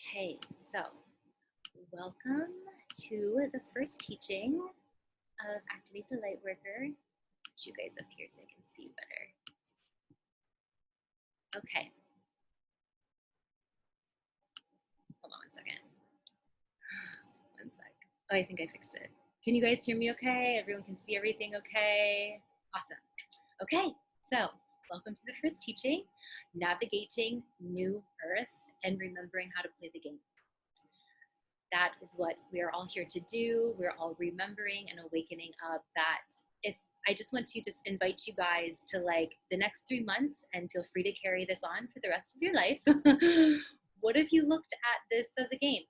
Okay, so welcome to the first teaching of Activate the Lightworker. Get you guys up here so I can see you better. Okay, hold on one second. One sec. Oh, I think I fixed it. Can you guys hear me okay? Everyone can see everything okay? Awesome. Okay, so welcome to the first teaching, Navigating New Earth and Remembering How to Play the Game. That is what we are all here to do. We're all remembering and awakening up that if I just want to just invite you guys to like the next 3 months and feel free to carry this on for the rest of your life. What if you looked at this as a game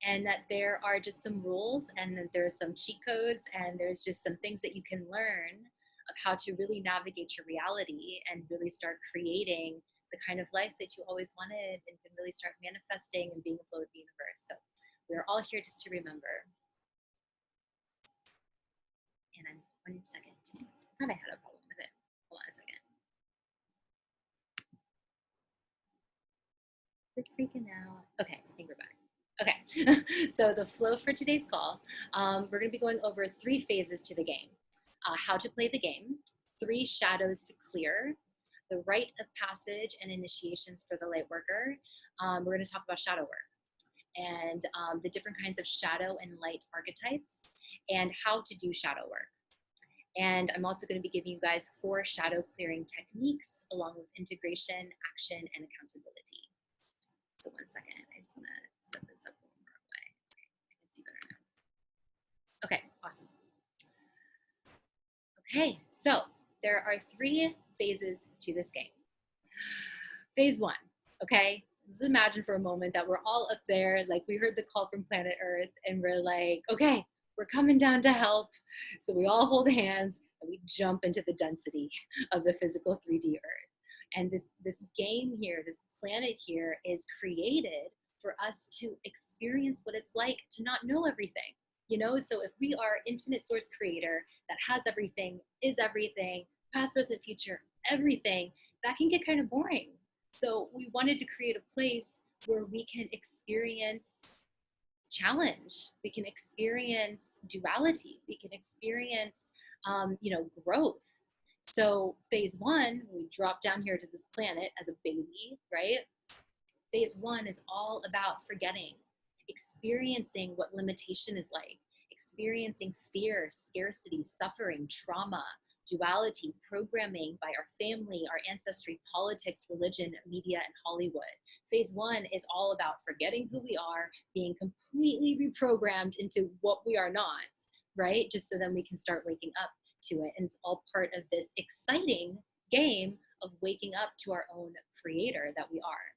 and that there are just some rules and that there's some cheat codes and there's just some things that you can learn of how to really navigate your reality and really start creating the kind of life that you always wanted and can really start manifesting and being in flow with the universe. So we're all here just to remember. And I'm 1 second. I thought I had a problem with it. Hold on a second. It's freaking out. Okay, I think we're back. Okay, so the flow for today's call, we're going to be going over 3 phases to the game. How to play the game, 3 shadows to clear, the rite of passage and initiations for the light worker. We're going to talk about shadow work and the different kinds of shadow and light archetypes and how to do shadow work. And I'm also going to be giving you guys 4 shadow clearing techniques along with integration, action, and accountability. So 1 second, I just want to set this up one more way. Okay, I can see better now. Okay, awesome. Okay, so there are 3 phases to this game. Phase 1, okay? Just imagine for a moment that we're all up there, like we heard the call from planet Earth, and we're like, okay, we're coming down to help. So we all hold hands and we jump into the density of the physical 3D Earth. And this game here, this planet here is created for us to experience what it's like to not know everything. You know, so if we are infinite source creator that has everything, is everything, past, present, future, everything, that can get kind of boring. So we wanted to create a place where we can experience challenge, we can experience duality, we can experience, growth. So phase 1, we drop down here to this planet as a baby, right? Phase 1 is all about forgetting, experiencing what limitation is like, experiencing fear, scarcity, suffering, trauma, duality, programming by our family, our ancestry, politics, religion, media, and Hollywood. Phase 1 is all about forgetting who we are, being completely reprogrammed into what we are not, right? Just so then we can start waking up to it. And it's all part of this exciting game of waking up to our own creator that we are.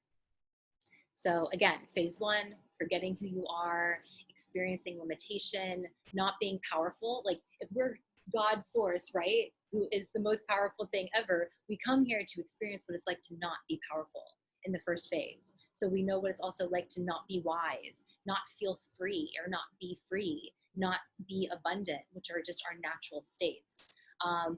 So again, phase 1, forgetting who you are, experiencing limitation, not being powerful. Like if we're God's source, right, who is the most powerful thing ever, we come here to experience what it's like to not be powerful in the first phase. So we know what it's also like to not be wise, not feel free or not be free, not be abundant, which are just our natural states.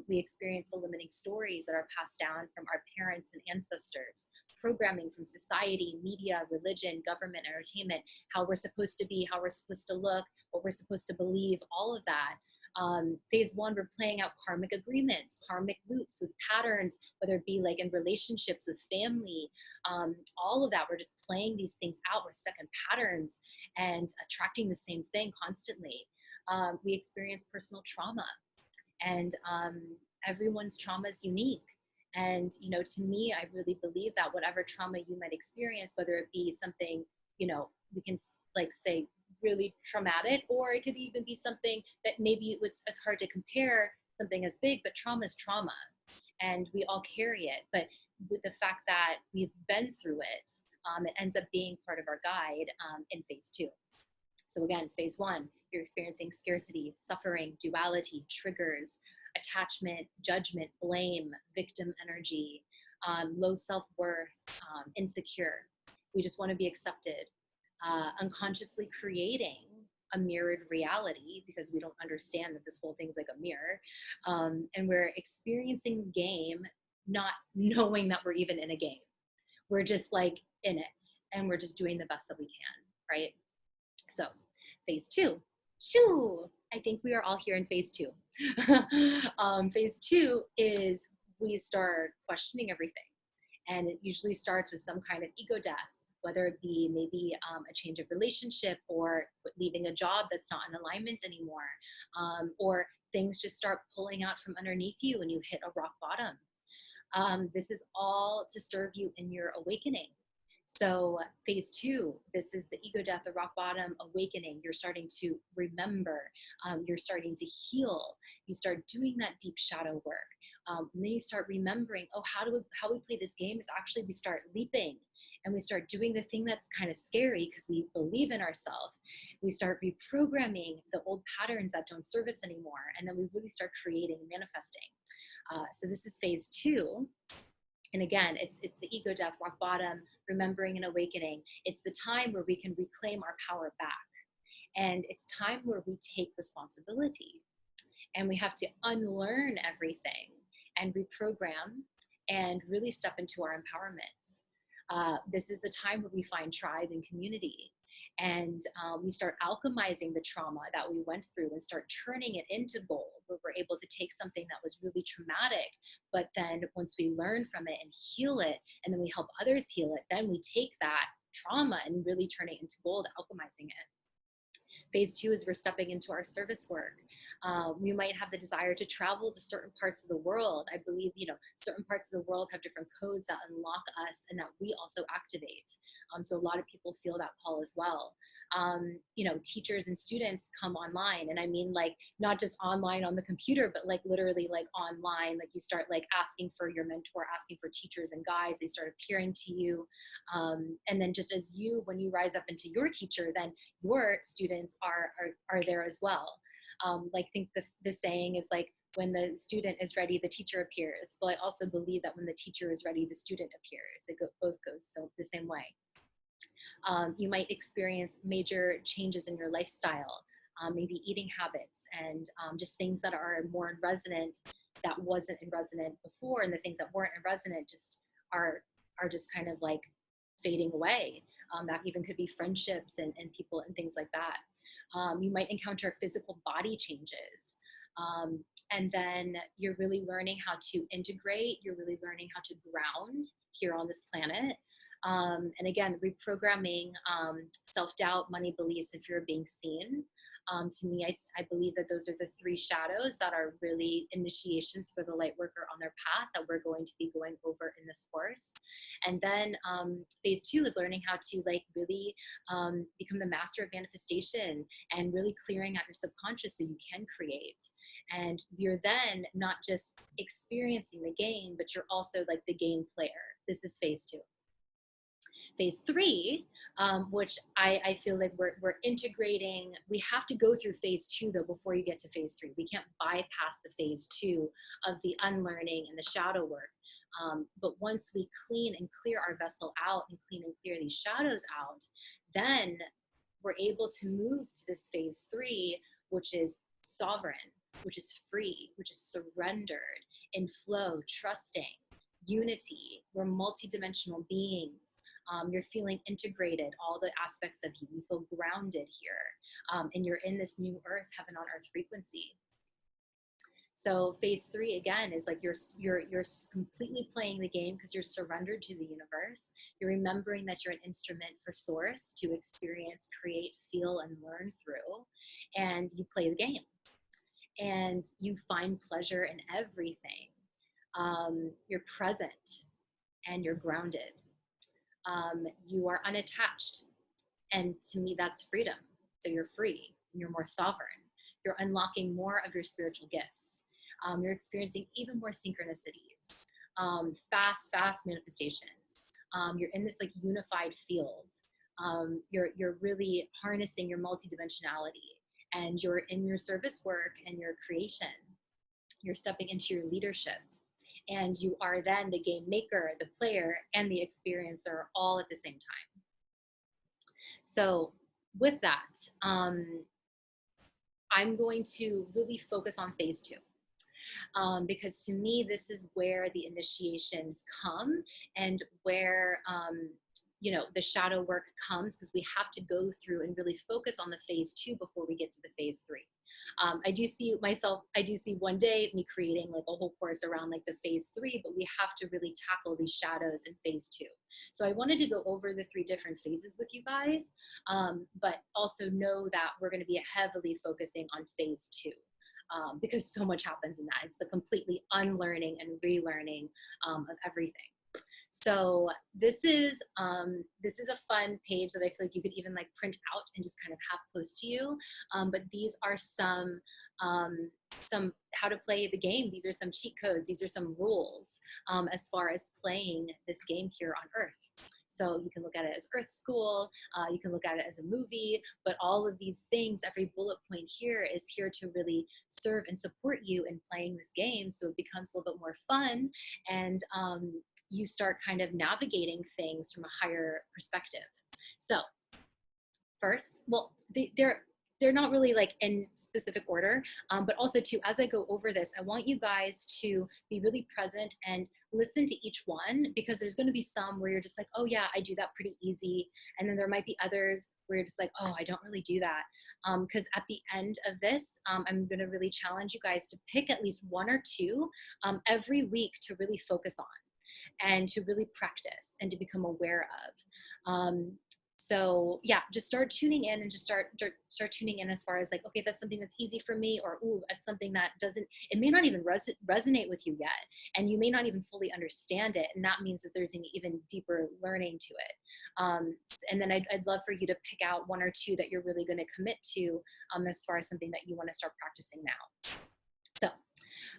We experience the limiting stories that are passed down from our parents and ancestors, programming from society, media, religion, government, entertainment, how we're supposed to be, how we're supposed to look, what we're supposed to believe, all of that. Phase 1, we're playing out karmic agreements, karmic loops with patterns, whether it be like in relationships with family, all of that. We're just playing these things out. We're stuck in patterns and attracting the same thing constantly. We experience personal trauma, and everyone's trauma is unique. And, you know, to me, I really believe that whatever trauma you might experience, whether it be something, you know, we can like say really traumatic, or it could even be something that maybe it's hard to compare something as big, but trauma is trauma and we all carry it. But with the fact that we've been through it, it ends up being part of our guide in phase 2. So again, phase 1, you're experiencing scarcity, suffering, duality, triggers, attachment, judgment, blame, victim energy, low self-worth, insecure. We just want to be accepted, unconsciously creating a mirrored reality because we don't understand that this whole thing's like a mirror. And we're experiencing the game, not knowing that we're even in a game. we're just like in it and we're just doing the best that we can, right? So phase two, shoo, I think we are all here in phase two. Phase two is we start questioning everything. And it usually starts with some kind of ego death, whether it be maybe a change of relationship or leaving a job that's not in alignment anymore, or things just start pulling out from underneath you and you hit a rock bottom. This is all to serve you in your awakening. So phase two, this is the ego death, the rock bottom awakening. You're starting to remember, you're starting to heal. You start doing that deep shadow work. And then you start remembering, oh, how we play this game is actually we start leaping and we start doing the thing that's kind of scary because we believe in ourselves. We start reprogramming the old patterns that don't serve us anymore. And then we really start creating and manifesting. So this is phase two. And again, it's the ego death, rock bottom, remembering and awakening. It's the time where we can reclaim our power back. And it's time where we take responsibility. And we have to unlearn everything and reprogram and really step into our empowerment. This is the time where we find tribe and community. And we start alchemizing the trauma that we went through and start turning it into gold, where we're able to take something that was really traumatic, but then once we learn from it and heal it, and then we help others heal it, then we take that trauma and really turn it into gold, alchemizing it. Phase two is we're stepping into our service work. We might have the desire to travel to certain parts of the world. I believe, certain parts of the world have different codes that unlock us and that we also activate. So a lot of people feel that call as well. Teachers and students come online, and I mean like not just online on the computer, but like literally like online. Like you start like asking for your mentor, asking for teachers and guides. They start appearing to you, and then just as when you rise up into your teacher, then your students are there as well. I think the saying is like, when the student is ready, the teacher appears. Well, I also believe that when the teacher is ready, the student appears. Both goes so the same way. You might experience major changes in your lifestyle, maybe eating habits and just things that are more in resonant that wasn't in resonant before, and the things that weren't in resonant just are just kind of like fading away. That even could be friendships and people and things like that. You might encounter physical body changes. And then you're really learning how to integrate, you're really learning how to ground here on this planet. And again, reprogramming self-doubt, money beliefs, and fear of being seen. To me, I believe that those are the three shadows that are really initiations for the light worker on their path that we're going to be going over in this course. And then phase two is learning how to like really become the master of manifestation and really clearing out your subconscious so you can create. And you're then not just experiencing the game, but you're also like the game player. This is phase two. Phase three, which I feel like we're integrating. We have to go through phase two though before you get to phase three. We can't bypass the phase two of the unlearning and the shadow work. But once we clean and clear our vessel out and clean and clear these shadows out, then we're able to move to this phase three, which is sovereign, which is free, which is surrendered, in flow, trusting, unity. We're multidimensional beings. You're feeling integrated, all the aspects of you. You feel grounded here, and you're in this new earth, heaven on earth frequency. So phase three again is like you're completely playing the game because you're surrendered to the universe. You're remembering that you're an instrument for source to experience, create, feel, and learn through, and you play the game. And you find pleasure in everything. You're present and you're grounded. You are unattached. And to me, that's freedom. So you're free and you're more sovereign. You're unlocking more of your spiritual gifts. You're experiencing even more synchronicities, fast manifestations. You're in this like unified field. You're really harnessing your multidimensionality, and you're in your service work and your creation. You're stepping into your leadership. And you are then the game maker, the player, and the experiencer all at the same time. So with that, I'm going to really focus on phase two. Because to me, this is where the initiations come and where, you know, the shadow work comes, because we have to go through and really focus on the phase 2 before we get to the phase 3. I do see one day me creating like a whole course around like the phase 3, but we have to really tackle these shadows in phase 2. So I wanted to go over the 3 different phases with you guys, but also know that we're going to be heavily focusing on phase 2. Because so much happens in that. It's the completely unlearning and relearning of everything. So this is a fun page that I feel like you could even like print out and just kind of have close to you. But these are some how to play the game. These are some cheat codes. These are some rules as far as playing this game here on Earth. So you can look at it as Earth School, you can look at it as a movie, but all of these things, every bullet point here is here to really serve and support you in playing this game, so it becomes a little bit more fun, and you start kind of navigating things from a higher perspective. So first, well, they're not really like in specific order, but also too, as I go over this, I want you guys to be really present and listen to each one, because there's going to be some where you're just like, oh yeah, I do that pretty easy. And then there might be others where you're just like, oh, I don't really do that. Because at the end of this, I'm going to really challenge you guys to pick at least 1 or 2 every week to really focus on and to really practice and to become aware of. So yeah, just start tuning in, and just start tuning in as far as like, okay, that's something that's easy for me, or ooh, that's something that doesn't, it may not even resonate with you yet, and you may not even fully understand it, and that means that there's an even deeper learning to it. And then I'd love for you to pick out 1 or 2 that you're really going to commit to as far as something that you want to start practicing now. So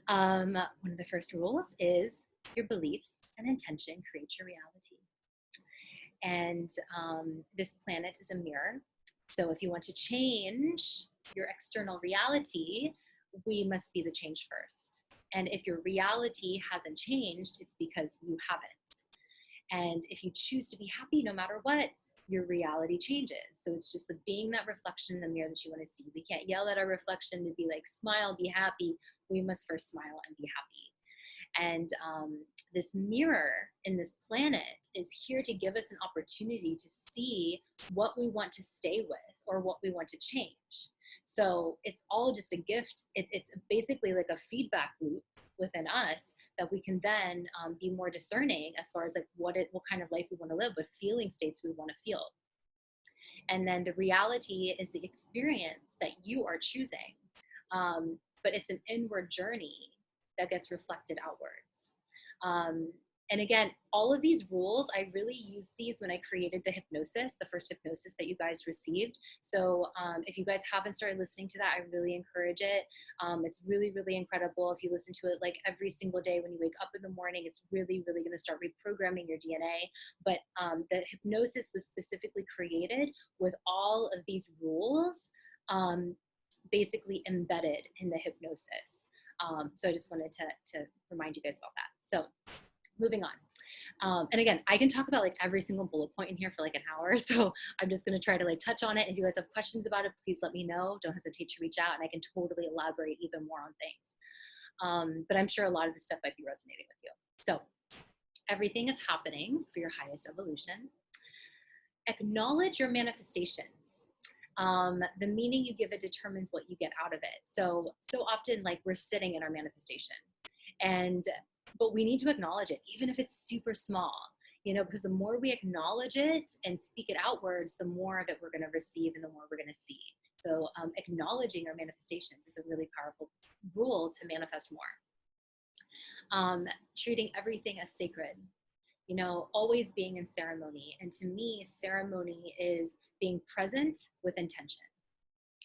one of the first rules is your beliefs and intention create your reality. And this planet is a mirror. So if you want to change your external reality, we must be the change first. And if your reality hasn't changed, it's because you haven't. And if you choose to be happy no matter what, your reality changes. So it's just like being that reflection in the mirror that you want to see. We can't yell at our reflection to be like, smile, be happy. We must first smile and be happy. And this mirror in this planet is here to give us an opportunity to see what we want to stay with or what we want to change. So it's all just a gift. It's basically like a feedback loop within us that we can then be more discerning as far as like what kind of life we want to live, what feeling states we want to feel. And then the reality is the experience that you are choosing. But it's an inward journey that gets reflected outwards. And again, all of these rules, I really used these when I created the hypnosis, the first hypnosis that you guys received. So if you guys haven't started listening to that, I really encourage it. It's really, really incredible. If you listen to it like every single day when you wake up in the morning, it's really, really going to start reprogramming your DNA. But the hypnosis was specifically created with all of these rules basically embedded in the hypnosis. So I just wanted to remind you guys about that. So moving on. And again, I can talk about like every single bullet point in here for like an hour. So I'm just going to try to like touch on it. If you guys have questions about it, please let me know. Don't hesitate to reach out, and I can totally elaborate even more on things. But I'm sure a lot of this stuff might be resonating with you. So everything is happening for your highest evolution. Acknowledge your manifestations. The meaning you give it determines what you get out of it. So often like we're sitting in our manifestation, but we need to acknowledge it, even if it's super small, you know, because the more we acknowledge it and speak it outwards, the more of it we're going to receive and the more we're going to see. So acknowledging our manifestations is a really powerful rule to manifest more. Treating everything as sacred, you know, always being in ceremony. And to me, ceremony is being present with intention.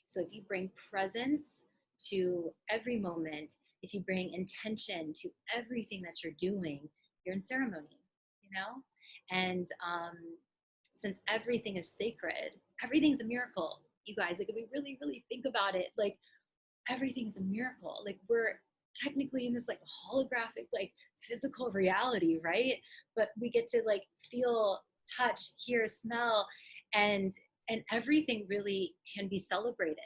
So if you bring presence to every moment, if you bring intention to everything that you're doing, you're in ceremony, you know? And since everything is sacred, everything's a miracle, you guys. Like if we really, really think about it, like everything's a miracle. Like we're technically in this like holographic, like physical reality, right? But we get to like feel, touch, hear, smell, and everything really can be celebrated.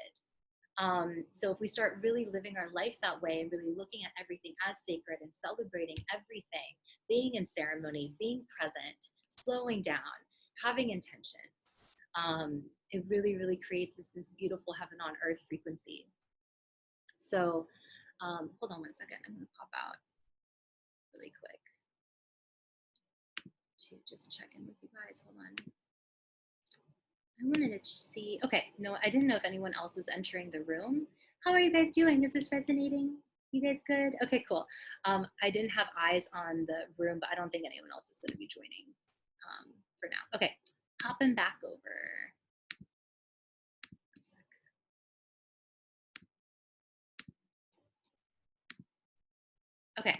So if we start really living our life that way and really looking at everything as sacred and celebrating everything, being in ceremony, being present, slowing down, having intentions, it really, really creates this beautiful heaven on earth frequency. So hold on one second. I'm going to pop out really quick to just check in with you guys. Hold on. I wanted to see, okay, no, I didn't know if anyone else was entering the room. How are you guys doing? Is this resonating? You guys good? Okay, cool. I didn't have eyes on the room, but I don't think anyone else is going to be joining for now. Okay, hopping back over. Okay,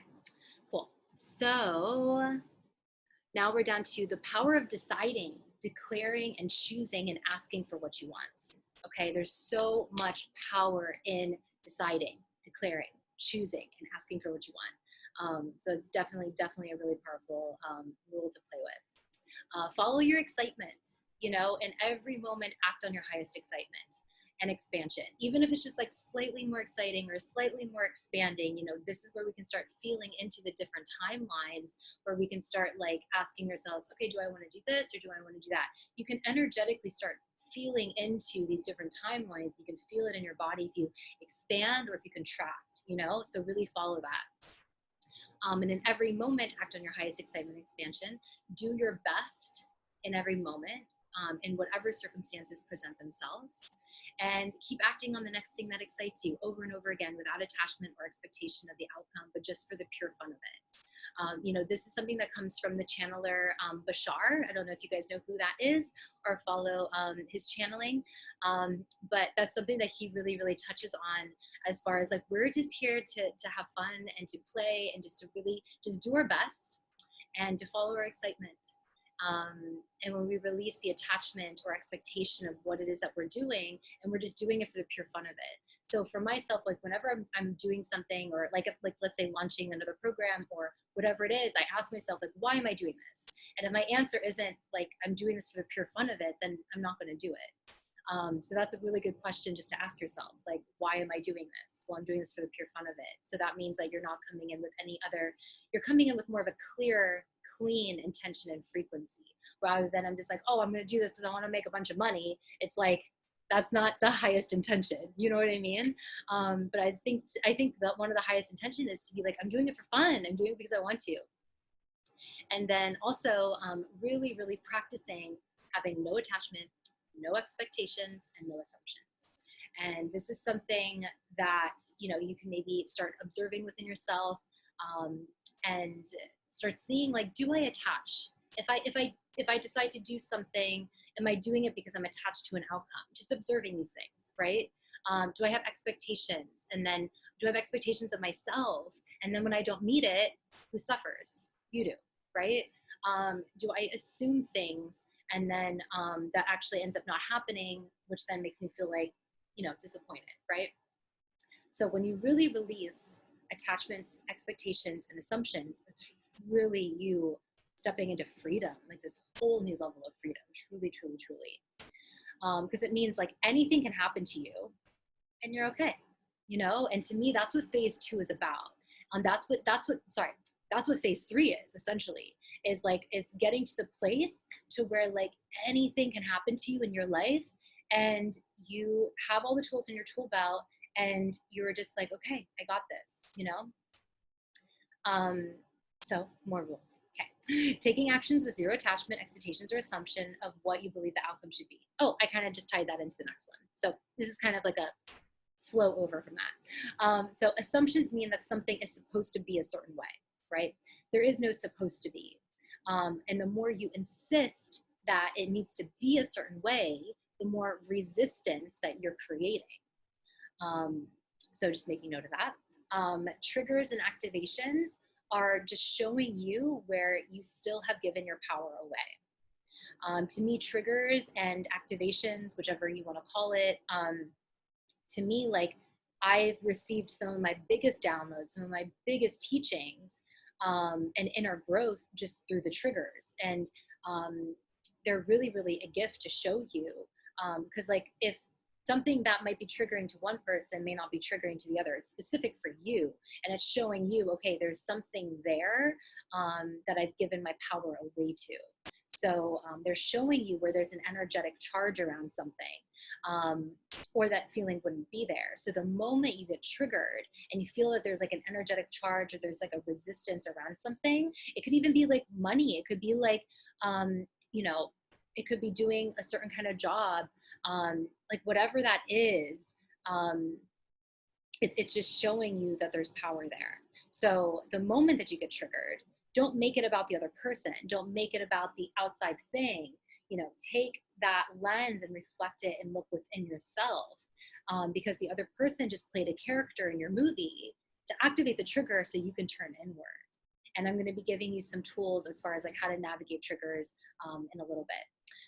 cool. So now we're down to the power of deciding, declaring, and choosing and asking for what you want. Okay, there's so much power in deciding, declaring, choosing, and asking for what you want. So it's definitely a really powerful rule to play with. Follow your excitement, in every moment, act on your highest excitement and expansion. Even if it's just like slightly more exciting or slightly more expanding, this is where we can start feeling into the different timelines where we can start like asking ourselves, okay, do I want to do this or do I want to do that? You can energetically start feeling into these different timelines. You can feel it in your body if you expand or if you contract, so really follow that. And in every moment, act on your highest excitement expansion. Do your best in every moment, in whatever circumstances present themselves. And keep acting on the next thing that excites you over and over again without attachment or expectation of the outcome, but just for the pure fun of it. This is something that comes from the channeler Bashar. I don't know if you guys know who that is or follow his channeling, but that's something that he really, really touches on as far as like we're just here to have fun and to play and just to really just do our best and to follow our excitement. And when we release the attachment or expectation of what it is that we're doing, and we're just doing it for the pure fun of it. So for myself, like whenever I'm doing something, or like if, like let's say launching another program or whatever it is, I ask myself like, why am I doing this? And if my answer isn't like I'm doing this for the pure fun of it, then I'm not going to do it. So that's a really good question just to ask yourself, like, why am I doing this? Well, I'm doing this for the pure fun of it. So that means that you're not coming in with any other, you're coming in with more of a clear, clean intention and frequency, rather than I'm just like, oh, I'm going to do this because I want to make a bunch of money. It's like, that's not the highest intention. You know what I mean? But I think that one of the highest intention is to be like, I'm doing it for fun. I'm doing it because I want to. And then also really, really practicing having no attachment, no expectations, and no assumptions. And this is something that, you can maybe start observing within yourself, and start seeing, like, do I attach? If I decide to do something, am I doing it because I'm attached to an outcome? Just observing these things, right? Do I have expectations? And then do I have expectations of myself? And then when I don't meet it, who suffers? You do, right? Do I assume things and then that actually ends up not happening, which then makes me feel like, disappointed, right? So when you really release attachments, expectations, and assumptions, it's really you stepping into freedom, like this whole new level of freedom, truly, truly, truly. Because it means like anything can happen to you and you're okay, and to me, that's what phase 2 is about. That's what phase 3 is essentially, is getting to the place to where like anything can happen to you in your life and you have all the tools in your tool belt and you're just like, okay, I got this, so more rules. Okay. Taking actions with zero attachment, expectations, or assumption of what you believe the outcome should be. Oh, I kind of just tied that into the next one. So this is kind of like a flow over from that. So assumptions mean that something is supposed to be a certain way, right? There is no supposed to be. And the more you insist that it needs to be a certain way, the more resistance that you're creating. So just making note of that. Triggers and activations are just showing you where you still have given your power away. To me, triggers and activations, whichever you want to call it, to me, like, I've received some of my biggest downloads, some of my biggest teachings, and inner growth just through the triggers. And they're really, really a gift to show you. Because like if something that might be triggering to one person may not be triggering to the other. It's specific for you, and it's showing you, okay, there's something there that I've given my power away to. So they're showing you where there's an energetic charge around something, or that feeling wouldn't be there. So the moment you get triggered and you feel that there's like an energetic charge, or there's like a resistance around something, it could even be like money. It could be like, you know, it could be doing a certain kind of job, like whatever that is. It's just showing you that there's power there. So the moment that you get triggered, don't make it about the other person. Don't make it about the outside thing. You know, take that lens and reflect it and look within yourself, because the other person just played a character in your movie to activate the trigger so you can turn inward. And I'm going to be giving you some tools as far as like how to navigate triggers in a little bit.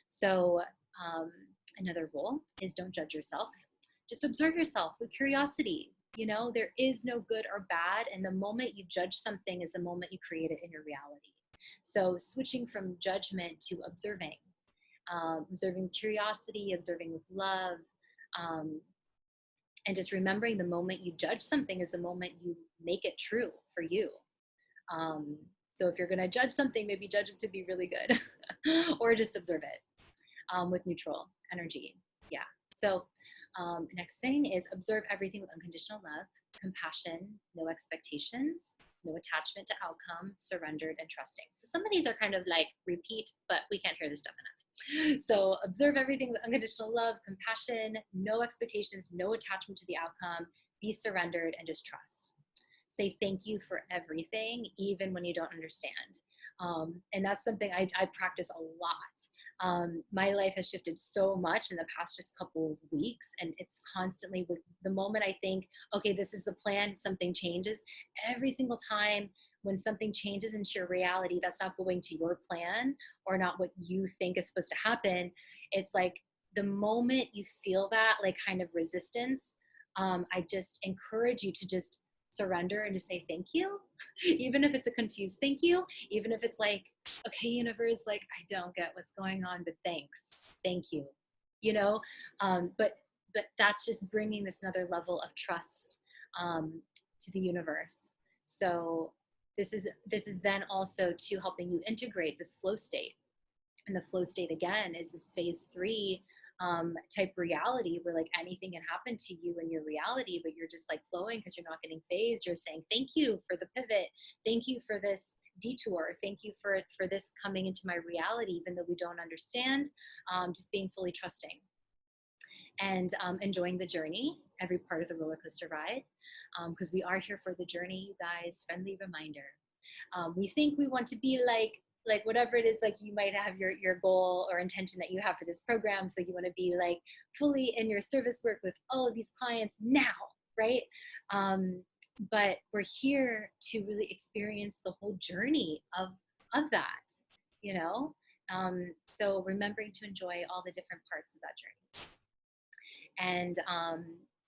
So another rule is don't judge yourself. Just observe yourself with curiosity. You know, there is no good or bad. And the moment you judge something is the moment you create it in your reality. So switching from judgment to observing, observing curiosity, observing with love, and just remembering the moment you judge something is the moment you make it true for you. So if you're going to judge something, maybe judge it to be really good or just observe it with neutral energy. Yeah. So next thing is observe everything with unconditional love, compassion, no expectations, no attachment to outcome, surrendered, and trusting. So some of these are kind of like repeat, but we can't hear this stuff enough. So observe everything with unconditional love, compassion, no expectations, no attachment to the outcome, be surrendered, and just trust. Say thank you for everything, even when you don't understand. And that's something I practice a lot. My life has shifted so much in the past just couple of weeks, and it's constantly with the moment I think, okay, this is the plan, something changes. Every single time when something changes into your reality that's not going to your plan or not what you think is supposed to happen, it's like the moment you feel that like kind of resistance, I just encourage you to just surrender and just say thank you, even if it's a confused thank you, even if it's like, okay, universe, like I don't get what's going on, but thanks, thank you, you know. But that's just bringing this another level of trust to the universe. So this is then also to helping you integrate this flow state. And the flow state again is this phase 3 type reality where like anything can happen to you in your reality, but you're just like flowing because you're not getting phased. You're saying thank you for the pivot, thank you for this detour, thank you for this coming into my reality, even though we don't understand. Just being fully trusting and enjoying the journey, every part of the roller coaster ride, because we are here for the journey, you guys. Friendly reminder. We think we want to be like whatever it is, like you might have your goal or intention that you have for this program. So you want to be like fully in your service work with all of these clients now, right? But we're here to really experience the whole journey of that, you know? So remembering to enjoy all the different parts of that journey. And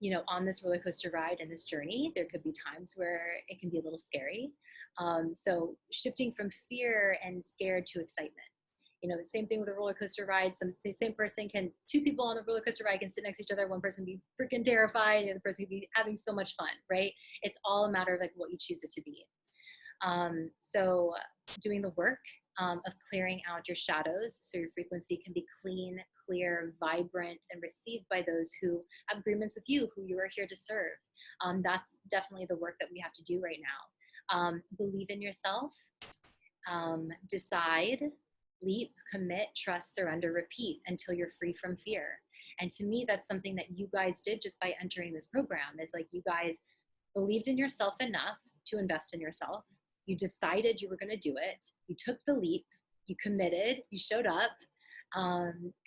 you know, on this roller coaster ride and this journey, there could be times where it can be a little scary. So shifting from fear and scared to excitement. You know, the same thing with a roller coaster ride. The same person can, two people on the roller coaster ride can sit next to each other. One person be freaking terrified, the other person can be having so much fun, right? It's all a matter of like what you choose it to be. So doing the work of clearing out your shadows so your frequency can be clean, clear, vibrant, and received by those who have agreements with you, who you are here to serve. That's definitely the work that we have to do right now. Believe in yourself, decide, leap, commit, trust, surrender, repeat until you're free from fear. And to me, that's something that you guys did just by entering this program. Is like you guys believed in yourself enough to invest in yourself. You decided you were going to do it. You took the leap. You committed. You showed up.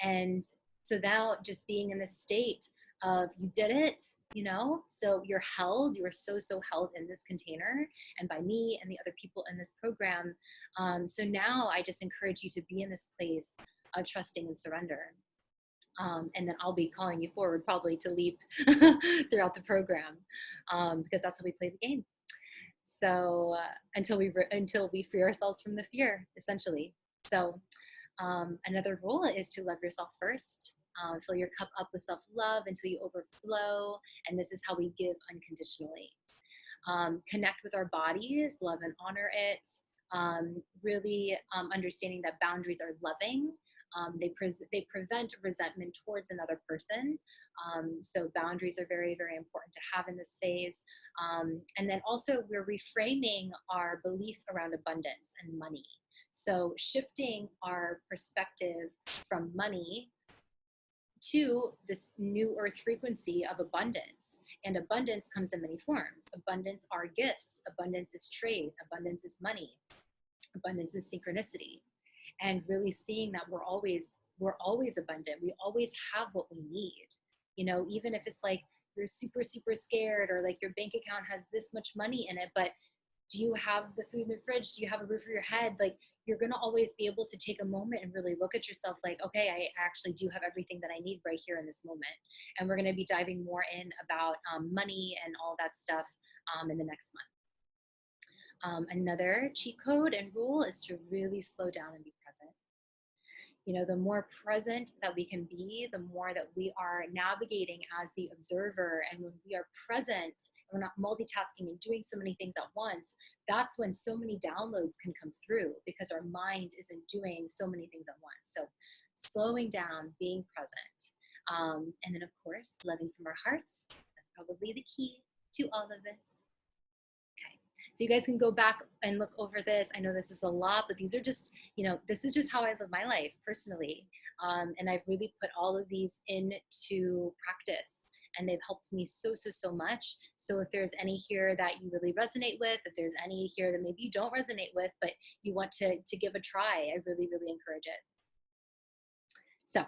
And so now just being in this state of you did it, you know, so you're held. You are so held in this container and by me and the other people in this program. So now I just encourage you to be in this place of trusting and surrender. And then I'll be calling you forward probably to leap throughout the program, because that's how we play the game. So until we free ourselves from the fear, essentially. So another rule is to love yourself first. Fill your cup up with self-love until you overflow. And this is how we give unconditionally. Connect with our bodies, love and honor it. Really understanding that boundaries are loving. They prevent resentment towards another person. So boundaries are very, very important to have in this phase. And then also we're reframing our belief around abundance and money. So shifting our perspective from money to this new earth frequency of abundance. And abundance comes in many forms. Abundance are gifts, abundance is trade, abundance is money, abundance is synchronicity. And really seeing that we're always abundant. We always have what we need. You know, even if it's like you're super, super scared, or like your bank account has this much money in it, but do you have the food in the fridge? Do you have a roof over your head? Like, you're going to always be able to take a moment and really look at yourself like, okay, I actually do have everything that I need right here in this moment. And we're going to be diving more in about money and all that stuff in the next month. Another cheat code and rule is to really slow down and be present. You know, the more present that we can be, the more that we are navigating as the observer. And when we are present, we're not multitasking and doing so many things at once, that's when so many downloads can come through, because our mind isn't doing so many things at once. So slowing down, being present. And then of course, loving from our hearts. That's probably the key to all of this. So you guys can go back and look over this. I know this is a lot, but these are just, you know, this is just how I live my life personally. And I've really put all of these into practice, and they've helped me so, so, so much. So if there's any here that you really resonate with, if there's any here that maybe you don't resonate with, but you want to give a try, I really, really encourage it. So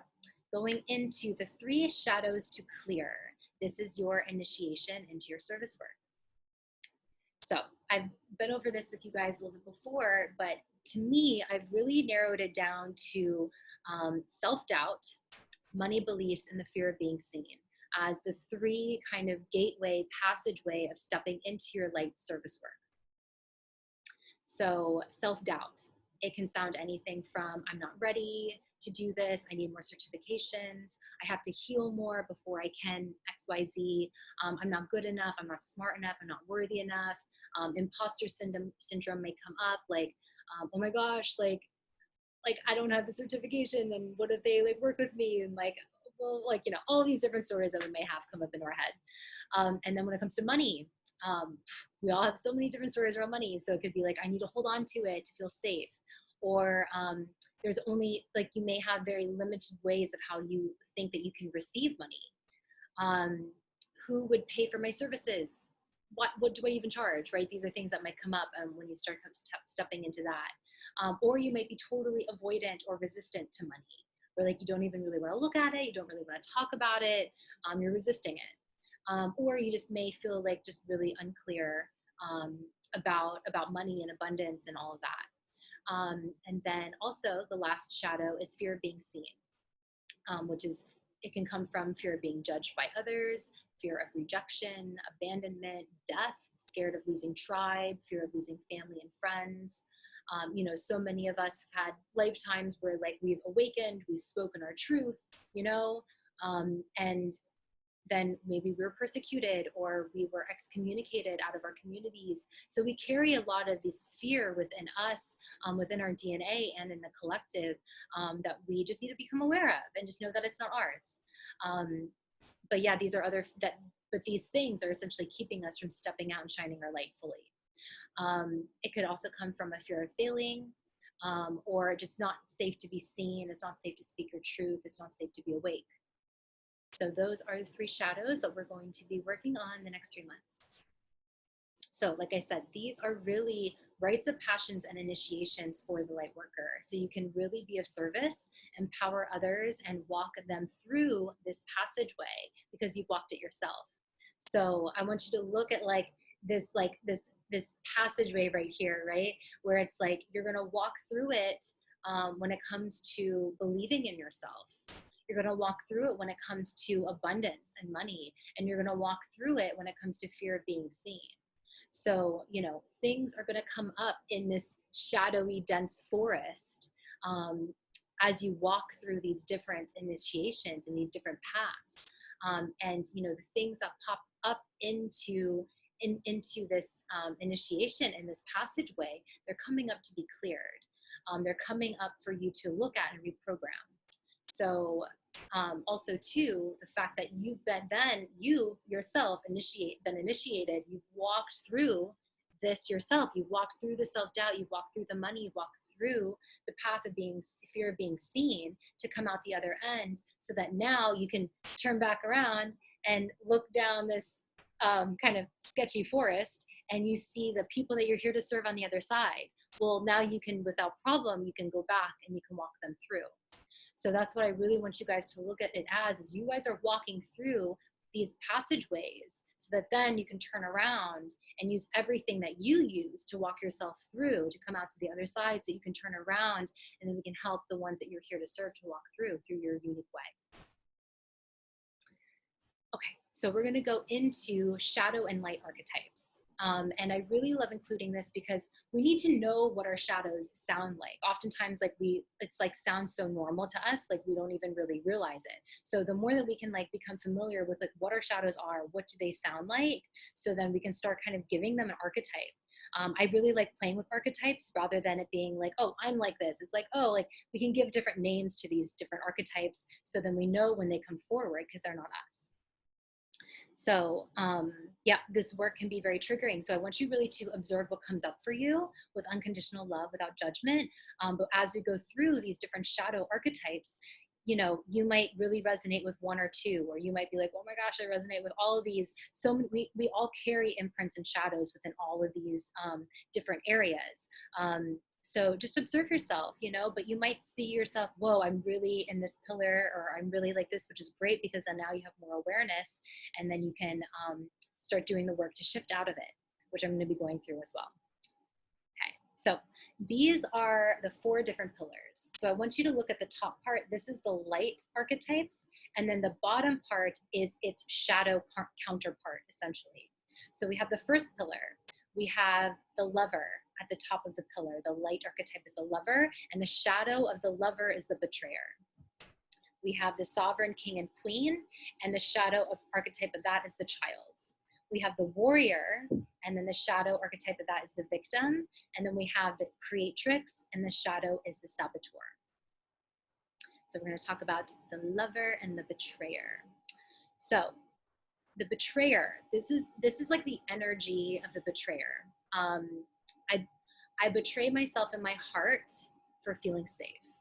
going into the 3 shadows to clear. This is your initiation into your service work. So I've been over this with you guys a little bit before, but to me, I've really narrowed it down to self-doubt, money beliefs, and the fear of being seen as the 3 kind of gateway, passageway of stepping into your light service work. So self-doubt, it can sound anything from I'm not ready to do this, I need more certifications, I have to heal more before I can XYZ, I'm not good enough, I'm not smart enough, I'm not worthy enough. Imposter syndrome may come up, like, oh my gosh, like I don't have the certification, and what if they like work with me, and like, well, like, you know, all these different stories that we may have come up in our head. And then when it comes to money, we all have so many different stories around money. So it could be like, I need to hold on to it to feel safe. Or there's only, like, you may have very limited ways of how you think that you can receive money. Who would pay for my services? What do I even charge, right? These are things that might come up when you start stepping into that. Or you might be totally avoidant or resistant to money, where like you don't even really want to look at it, you don't really want to talk about it, you're resisting it. Or you just may feel like just really unclear about money and abundance and all of that. And then also the last shadow is fear of being seen, which is, it can come from fear of being judged by others, fear of rejection, abandonment, death, scared of losing tribe, fear of losing family and friends. You know, so many of us have had lifetimes where like we've awakened, we've spoken our truth, you know, and then maybe we were persecuted or we were excommunicated out of our communities. So we carry a lot of this fear within us, within our DNA and in the collective, that we just need to become aware of and just know that it's not ours. But yeah, these are but these things are essentially keeping us from stepping out and shining our light fully. It could also come from a fear of failing, or just not safe to be seen. It's not safe to speak your truth. It's not safe to be awake. So those are the 3 shadows that we're going to be working on the next 3 months. So like I said, these are really rites of passions and initiations for the light worker. So you can really be of service, empower others, and walk them through this passageway because you've walked it yourself. So I want you to look at this passageway right here, right? Where it's like, you're gonna walk through it when it comes to believing in yourself. You're going to walk through it when it comes to abundance and money. And you're going to walk through it when it comes to fear of being seen. So, you know, things are going to come up in this shadowy, dense forest. as you walk through these different initiations and these different paths. And you know, the things that pop up into this initiation and this passageway, they're coming up to be cleared. They're coming up for you to look at and reprogram. So also too, the fact that you've been then you yourself been initiated, you've walked through this yourself, you've walked through the self-doubt, you've walked through the money, you've walked through the path of being fear of being seen to come out the other end, so that now you can turn back around and look down this kind of sketchy forest, and you see the people that you're here to serve on the other side. Well, now you can, without problem, you can go back and you can walk them through. So that's what I really want you guys to look at it as, is you guys are walking through these passageways, so that then you can turn around and use everything that you use to walk yourself through to come out to the other side, so you can turn around, and then we can help the ones that you're here to serve to walk through your unique way. Okay, so we're going to go into shadow and light archetypes. And I really love including this because we need to know what our shadows sound like. Oftentimes, like it's like sounds so normal to us, like we don't even really realize it. So the more that we can like become familiar with like what our shadows are, what do they sound like, so then we can start kind of giving them an archetype. I really like playing with archetypes rather than it being like, oh, I'm like this. It's like, oh, like we can give different names to these different archetypes, so then we know when they come forward because they're not us. So yeah, this work can be very triggering. So I want you really to observe what comes up for you with unconditional love, without judgment. But as we go through these different shadow archetypes, you know, you might really resonate with one or two, or you might be like, oh my gosh, I resonate with all of these. So we all carry imprints and shadows within all of these different areas. So just observe yourself, you know, but you might see yourself, whoa, I'm really in this pillar, or I'm really like this, which is great, because then now you have more awareness, and then you can start doing the work to shift out of it, which I'm going to be going through as well. Okay, so these are the 4 different pillars. So I want you to look at the top part. This is the light archetypes, and then the bottom part is its shadow counterpart, essentially. So we have the first pillar. We have the lover at the top of the pillar. The light archetype is the lover, and the shadow of the lover is the betrayer. We have the sovereign king and queen, and the shadow of archetype of that is the child. We have the warrior, and then the shadow archetype of that is the victim. And then we have the creatrix, and the shadow is the saboteur. So we're going to talk about the lover and the betrayer. So the betrayer, this is like the energy of the betrayer. I betray myself in my heart for feeling safe,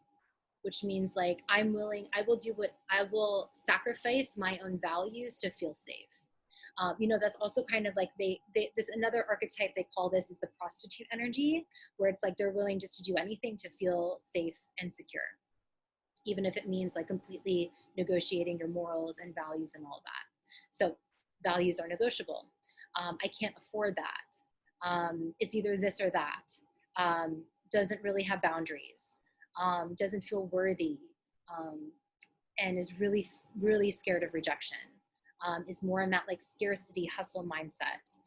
which means like I will sacrifice my own values to feel safe. You know, that's also kind of like this another archetype they call this is the prostitute energy, where it's like they're willing just to do anything to feel safe and secure, even if it means like completely negotiating your morals and values and all that. So values are negotiable. I can't afford that. It's either this or that. Doesn't really have boundaries. Doesn't feel worthy, and is really, really scared of rejection. Is more in that like scarcity hustle mindset,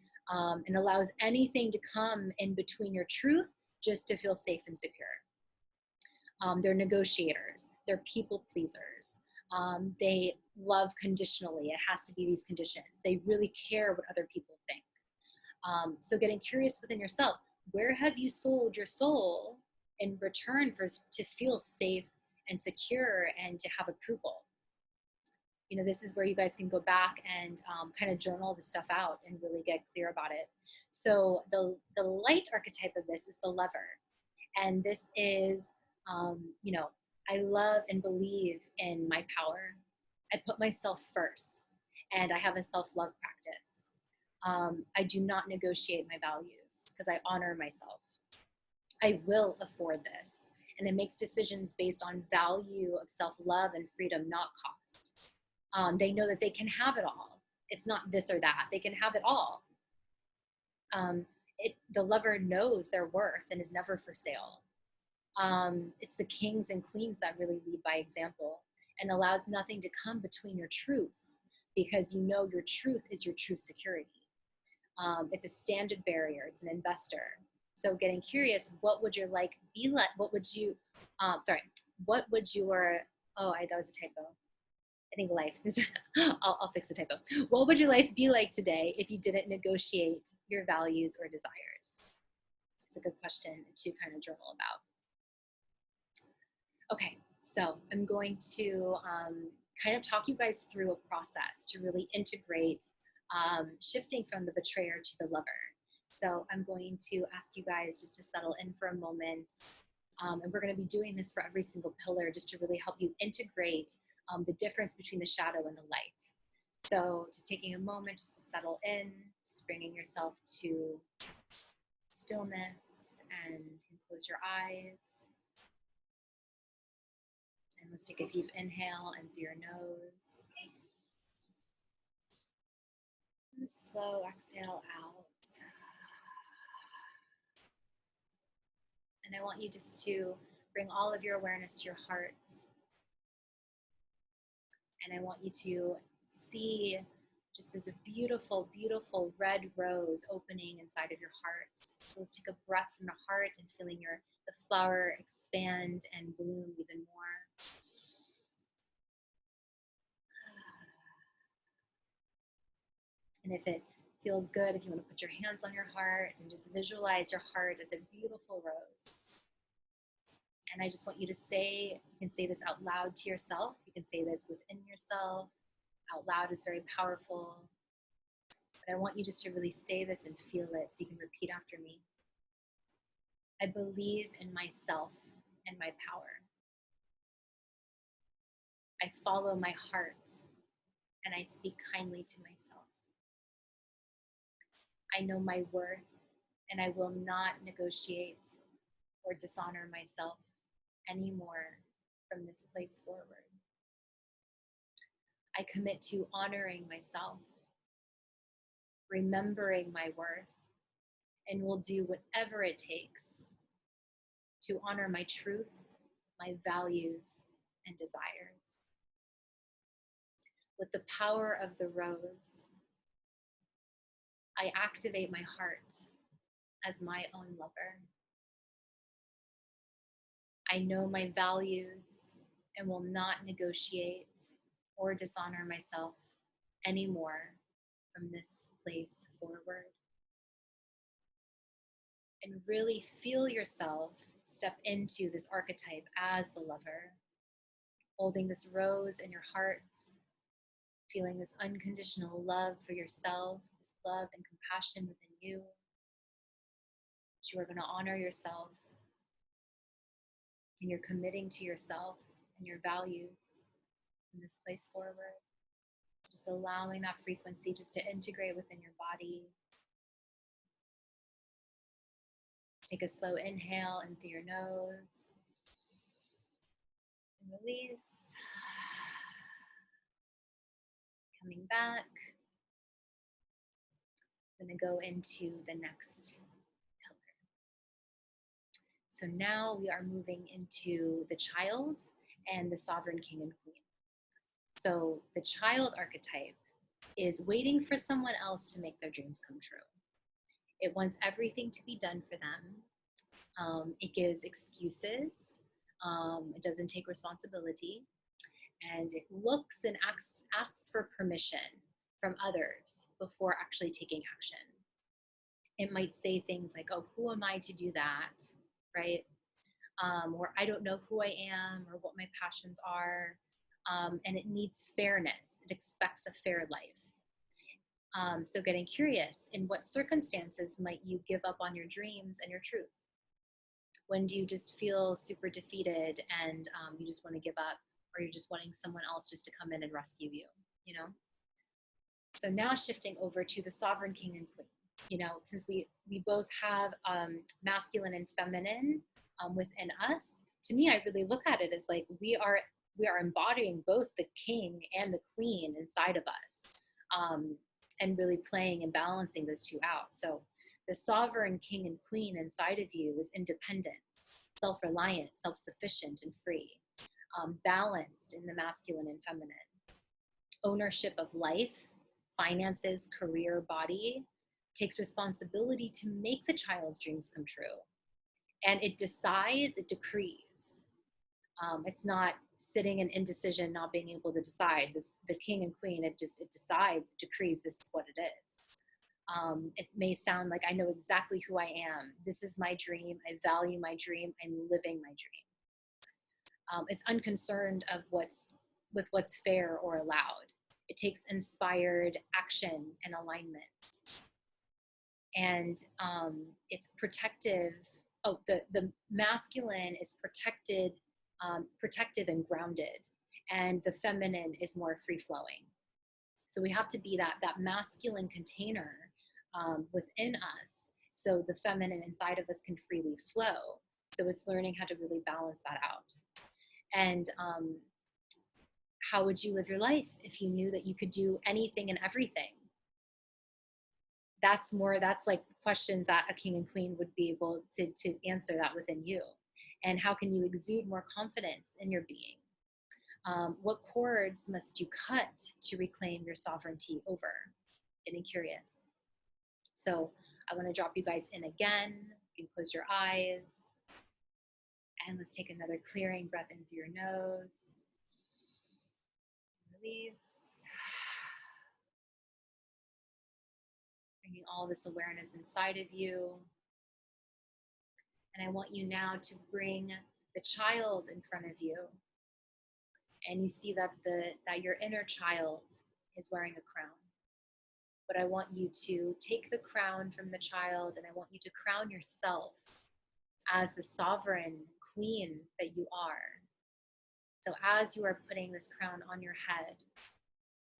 and allows anything to come in between your truth just to feel safe and secure. They're negotiators. They're people pleasers. They love conditionally. It has to be these conditions. They really care what other people think. So getting curious within yourself, where have you sold your soul in return to feel safe and secure and to have approval? You know, this is where you guys can go back and kind of journal this stuff out and really get clear about it. So the light archetype of this is the lover. And this is, you know, I love and believe in my power. I put myself first, and I have a self-love practice. I do not negotiate my values because I honor myself. I will afford this. And it makes decisions based on value of self-love and freedom, not cost. They know that they can have it all. It's not this or that. They can have it all. The lover knows their worth and is never for sale. It's the kings and queens that really lead by example and allows nothing to come between your truth, because you know your truth is your true security. It's a standard barrier. It's an investor. So getting curious, what would your like be like? What would you, what would your, oh, that was a typo. I think life is, I'll fix the typo. What would your life be like today if you didn't negotiate your values or desires? It's a good question to kind of journal about. Okay, so I'm going to kind of talk you guys through a process to really integrate shifting from the betrayer to the lover. So I'm going to ask you guys just to settle in for a moment. And we're going to be doing this for every single pillar just to really help you integrate the difference between the shadow and the light. So just taking a moment just to settle in, just bringing yourself to stillness, and you can close your eyes. And let's take a deep inhale in through your nose. And a slow exhale out. And I want you just to bring all of your awareness to your heart. And I want you to see just this beautiful, beautiful red rose opening inside of your heart. So let's take a breath from the heart and feeling the flower expand and bloom even more. And if it feels good, if you want to put your hands on your heart and just visualize your heart as a beautiful rose. And I just want you to say, you can say this out loud to yourself. You can say this within yourself. Out loud is very powerful. But I want you just to really say this and feel it so you can repeat after me. I believe in myself and my power. I follow my heart and I speak kindly to myself. I know my worth and I will not negotiate or dishonor myself anymore from this place forward. I commit to honoring myself, remembering my worth, and will do whatever it takes to honor my truth, my values, and desires. With the power of the rose, I activate my heart as my own lover. I know my values and will not negotiate or dishonor myself anymore from this place forward. And really feel yourself step into this archetype as the lover, holding this rose in your heart, feeling this unconditional love for yourself, this love and compassion within you. You are going to honor yourself, and you're committing to yourself and your values from this place forward. Just allowing that frequency just to integrate within your body. Take a slow inhale in through your nose and release. Coming back. I'm going to go into the next pillar. So now we are moving into the child and the sovereign king and queen. So the child archetype is waiting for someone else to make their dreams come true. It wants everything to be done for them. It gives excuses. It doesn't take responsibility. And it looks and asks for permission from others before actually taking action. It might say things like, oh, who am I to do that, right? Or I don't know who I am or what my passions are. And it needs fairness. It expects a fair life. So getting curious, in what circumstances might you give up on your dreams and your truth? When do you just feel super defeated and you just want to give up, or you're just wanting someone else just to come in and rescue you, you know? So now shifting over to the sovereign king and queen, you know, since we both have masculine and feminine within us, to me, I really look at it as like we are embodying both the king and the queen inside of us, and really playing and balancing those two out. So the sovereign king and queen inside of you is independence, self-reliant, self-sufficient, and free, balanced in the masculine and feminine. Ownership of life, finances, career, body, takes responsibility to make the child's dreams come true. And it decides, it decrees. It's not sitting in indecision, not being able to decide. The king and queen, it decides, it decrees, this is what it is. It may sound like I know exactly who I am. This is my dream. I value my dream. I'm living my dream. It's unconcerned of what's fair or allowed. It takes inspired action and alignment. And it's protective. Oh, the masculine is protective and grounded, and the feminine is more free flowing. So we have to be that masculine container within us, so the feminine inside of us can freely flow. So it's learning how to really balance that out. And how would you live your life if you knew that you could do anything and everything? That's like questions that a king and queen would be able to answer that within you. And how can you exude more confidence in your being? What cords must you cut to reclaim your sovereignty over? Getting curious. So I want to drop you guys in again. You can close your eyes. And let's take another clearing breath in through your nose. Release. Bringing all this awareness inside of you. And I want you now to bring the child in front of you. And you see that your inner child is wearing a crown. But I want you to take the crown from the child, and I want you to crown yourself as the sovereign queen that you are. So as you are putting this crown on your head,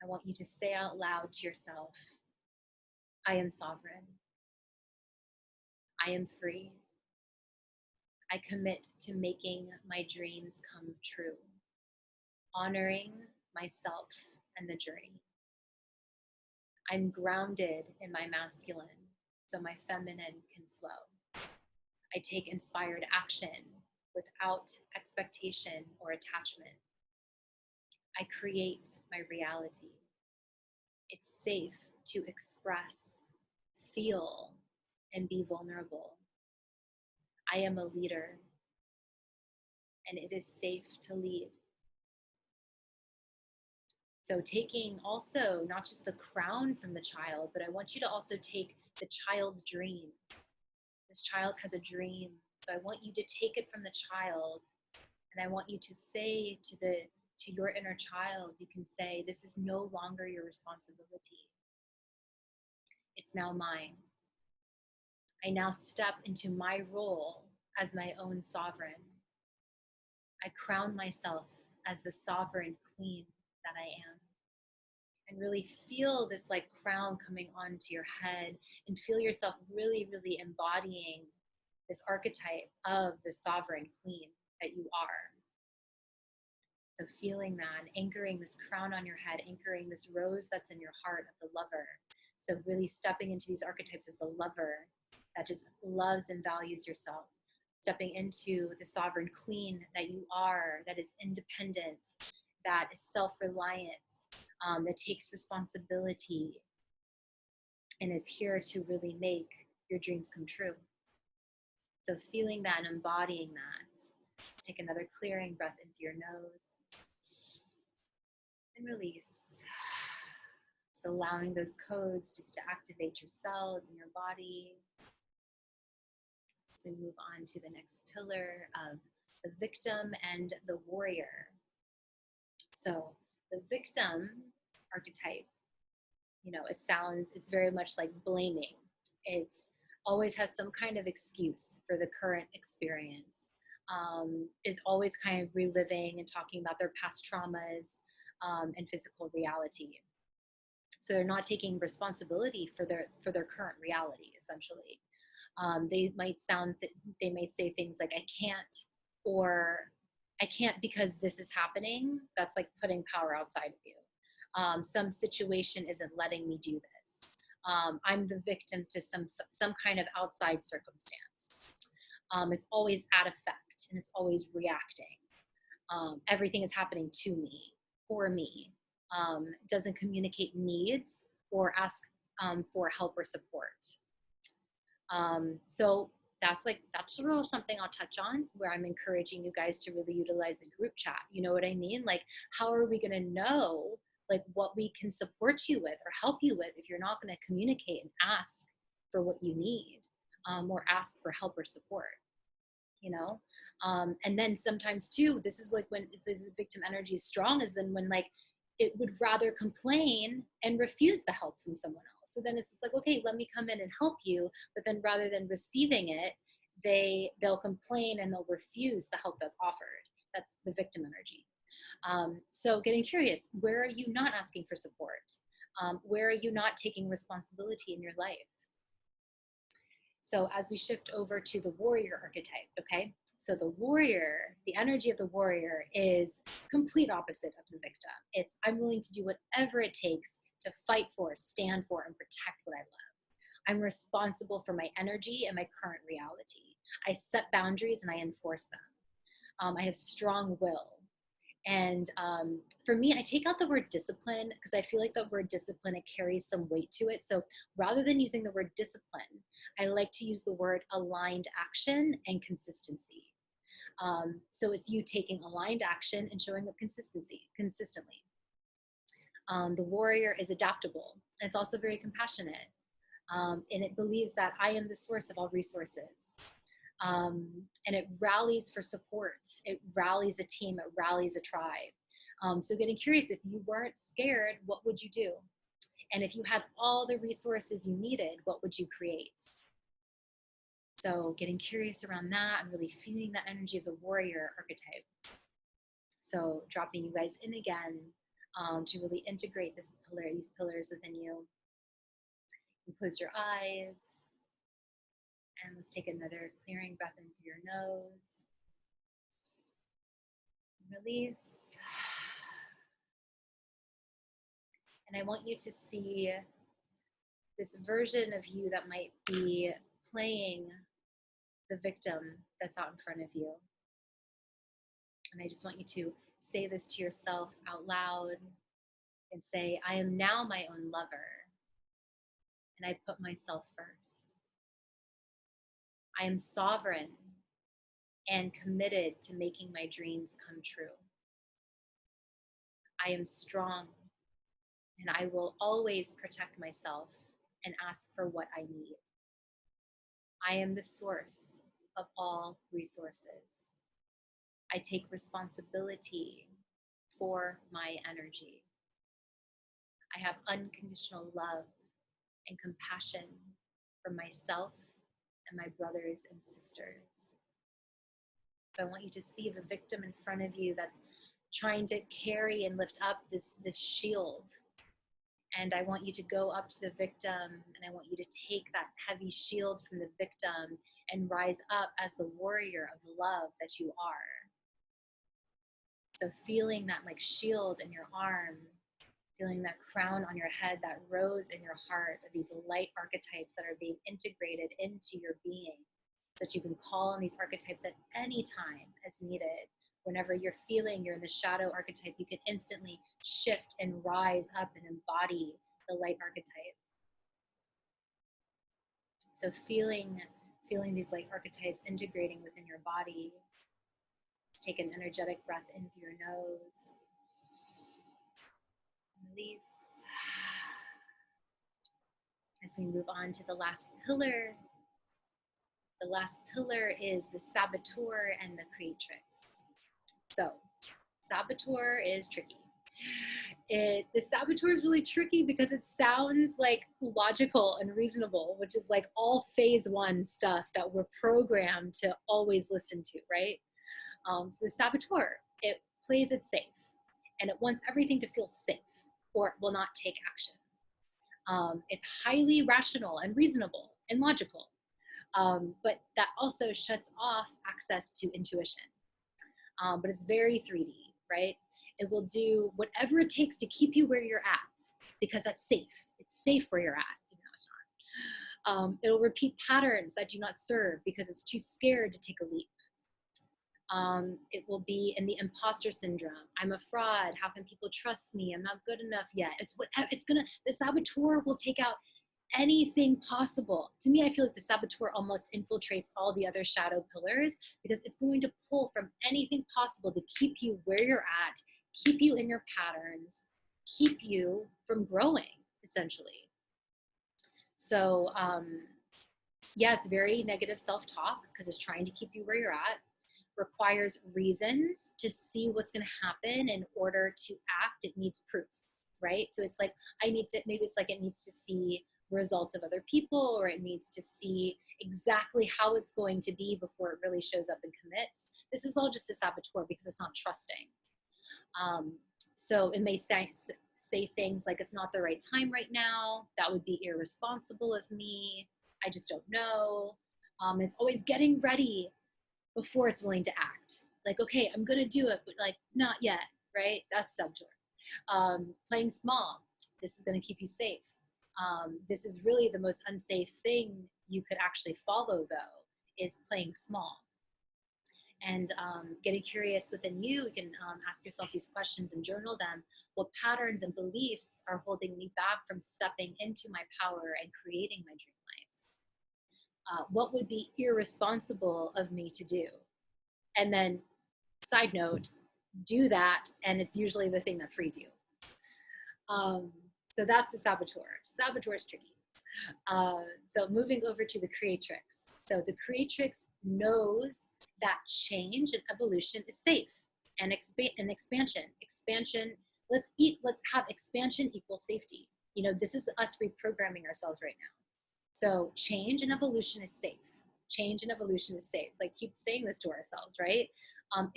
I want you to say out loud to yourself, I am sovereign. I am free. I commit to making my dreams come true, honoring myself and the journey. I'm grounded in my masculine, so my feminine can flow. I take inspired action without expectation or attachment. I create my reality. It's safe to express, feel, and be vulnerable. I am a leader, and it is safe to lead. So taking also not just the crown from the child, but I want you to also take the child's dream. This child has a dream. So I want you to take it from the child, and I want you to say to your inner child, you can say, this is no longer your responsibility. It's now mine. I now step into my role as my own sovereign. I crown myself as the sovereign queen that I am. And really feel this like crown coming onto your head, and feel yourself really, really embodying this archetype of the sovereign queen that you are. So feeling that, and anchoring this crown on your head, anchoring this rose that's in your heart of the lover. So really stepping into these archetypes as the lover that just loves and values yourself. Stepping into the sovereign queen that you are, that is independent, that is self-reliant, that takes responsibility, and is here to really make your dreams come true. So feeling that and embodying that. Let's take another clearing breath in through your nose. And release. So allowing those codes just to activate your cells in your body. So we move on to the next pillar of the victim and the warrior. So the victim archetype, it's very much like blaming. It's always has some kind of excuse for the current experience, is always kind of reliving and talking about their past traumas and physical reality. So they're not taking responsibility for their current reality, essentially. They might say things like, I can't, or I can't because this is happening. That's like putting power outside of you. Some situation isn't letting me do this. I'm the victim to some kind of outside circumstance. It's always at effect, and it's always reacting. Everything is happening to me, for me. Doesn't communicate needs or ask for help or support. So that's real something I'll touch on, where I'm encouraging you guys to really utilize the group chat. You know what I mean? Like, how are we going to know like what we can support you with or help you with if you're not going to communicate and ask for what you need, or ask for help or support, you know? And then sometimes too, this is like when the victim energy is strong, is then when like it would rather complain and refuse the help from someone else. So then it's just like, okay, let me come in and help you. But then rather than receiving it, they'll complain and they'll refuse the help that's offered. That's the victim energy. So getting curious, where are you not asking for support? Where are you not taking responsibility in your life? So as we shift over to the warrior archetype, okay? So the warrior, the energy of the warrior is complete opposite of the victim. It's, I'm willing to do whatever it takes to fight for, stand for, and protect what I love. I'm responsible for my energy and my current reality. I set boundaries and I enforce them. I have strong will. And for me, I take out the word discipline because I feel like the word discipline, it carries some weight to it. So rather than using the word discipline, I like to use the word aligned action and consistency. So it's you taking aligned action and showing up consistently. The warrior is adaptable, and it's also very compassionate. And it believes that I am the source of all resources. And it rallies for support. It rallies a team, it rallies a tribe. So getting curious, if you weren't scared, what would you do? And if you had all the resources you needed, what would you create? So getting curious around that and really feeling that energy of the warrior archetype. So dropping you guys in again, to really integrate these pillars within you. And close your eyes. And let's take another clearing breath in through your nose. Release. And I want you to see this version of you that might be playing the victim that's out in front of you. And I just want you to say this to yourself out loud and say, I am now my own lover, and I put myself first. I am sovereign and committed to making my dreams come true. I am strong, and I will always protect myself and ask for what I need. I am the source of all resources. I take responsibility for my energy. I have unconditional love and compassion for myself and my brothers and sisters. So I want you to see the victim in front of you that's trying to carry and lift up this shield. And I want you to go up to the victim, and I want you to take that heavy shield from the victim and rise up as the warrior of love that you are. So feeling that like shield in your arm, feeling that crown on your head, that rose in your heart, of these light archetypes that are being integrated into your being, so that you can call on these archetypes at any time as needed. Whenever you're feeling you're in the shadow archetype, you can instantly shift and rise up and embody the light archetype. So feeling these light archetypes integrating within your body. Take an energetic breath in through your nose. Release. As we move on to the last pillar. The last pillar is the saboteur and the creatrix. So, saboteur is tricky. The saboteur is really tricky because it sounds like logical and reasonable, which is like all phase one stuff that we're programmed to always listen to, right? So the saboteur, it plays it safe, and it wants everything to feel safe, or it will not take action. It's highly rational and reasonable and logical, but that also shuts off access to intuition. But it's very 3D, right? It will do whatever it takes to keep you where you're at, because that's safe. It's safe where you're at, even though it's not. It'll repeat patterns that do not serve because it's too scared to take a leap. It will be in the imposter syndrome. I'm a fraud. How can people trust me? I'm not good enough yet. The saboteur will take out anything possible. To me, I feel like the saboteur almost infiltrates all the other shadow pillars because it's going to pull from anything possible to keep you where you're at, keep you in your patterns, keep you from growing, essentially. So, yeah, it's very negative self-talk because it's trying to keep you where you're at, requires reasons to see what's going to happen in order to act. It needs proof, right? So it's like, maybe it's like it needs to see results of other people, or it needs to see exactly how it's going to be before it really shows up and commits. This is all just the saboteur because it's not trusting. So it may say things like, it's not the right time right now. That would be irresponsible of me. I just don't know. It's always getting ready before it's willing to act. Like, okay, I'm gonna do it, but like, not yet, right? That's saboteur. Playing small. This is gonna keep you safe. This is really the most unsafe thing you could actually follow, though, is playing small. And getting curious within you, you can ask yourself these questions and journal them. What patterns and beliefs are holding me back from stepping into my power and creating my dream life? What would be irresponsible of me to do? And then, side note, do that, and it's usually the thing that frees you. So that's the saboteur. Saboteur is tricky. So moving over to the creatrix. So the creatrix knows that change and evolution is safe, and expansion. Let's have expansion equal safety. You know, this is us reprogramming ourselves right now. So change and evolution is safe. Change and evolution is safe. Like, keep saying this to ourselves, right?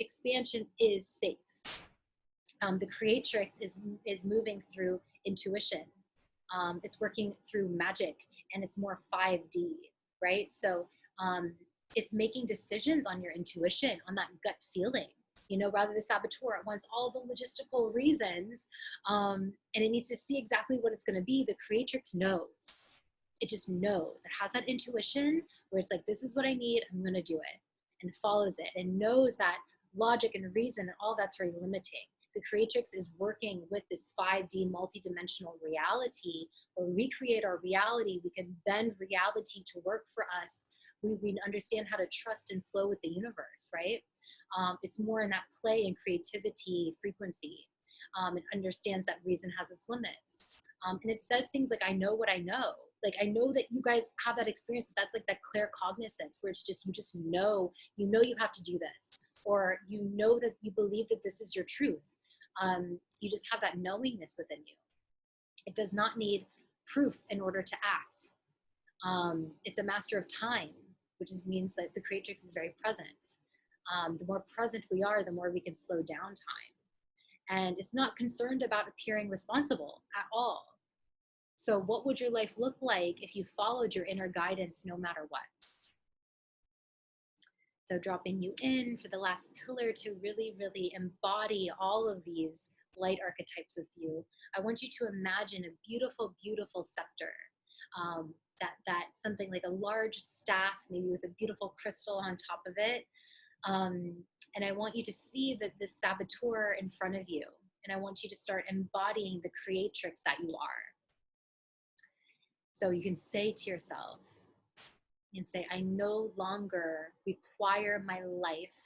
Expansion is safe. The creatrix is moving through intuition. It's working through magic, and it's more 5D, right? So it's making decisions on your intuition, on that gut feeling. You know, rather the saboteur, it wants all the logistical reasons, and it needs to see exactly what it's going to be. The creatrix knows. It just knows. It has that intuition where it's like, this is what I need, I'm going to do it, and follows it, and knows that logic and reason and all that's very limiting. The creatrix is working with this 5D multidimensional reality where we create our reality. We can bend reality to work for us. We understand how to trust and flow with the universe, right? It's more in that play and creativity frequency. It understands that reason has its limits. And it says things like, I know what I know. Like, I know that you guys have that experience. That's like that claircognizance where it's just, you just know, you have to do this, or you know that you believe that this is your truth. You just have that knowingness within you. It does not need proof in order to act. It's a master of time, which means that the creatrix is very present. The more present we are, the more we can slow down time. And it's not concerned about appearing responsible at all. So what would your life look like if you followed your inner guidance no matter what? So dropping you in for the last pillar to really, really embody all of these light archetypes with you. I want you to imagine a beautiful, beautiful scepter. That something like a large staff, maybe with a beautiful crystal on top of it. And I want you to see the saboteur in front of you. And I want you to start embodying the creatrix that you are. So you can say to yourself, and say, I no longer require my life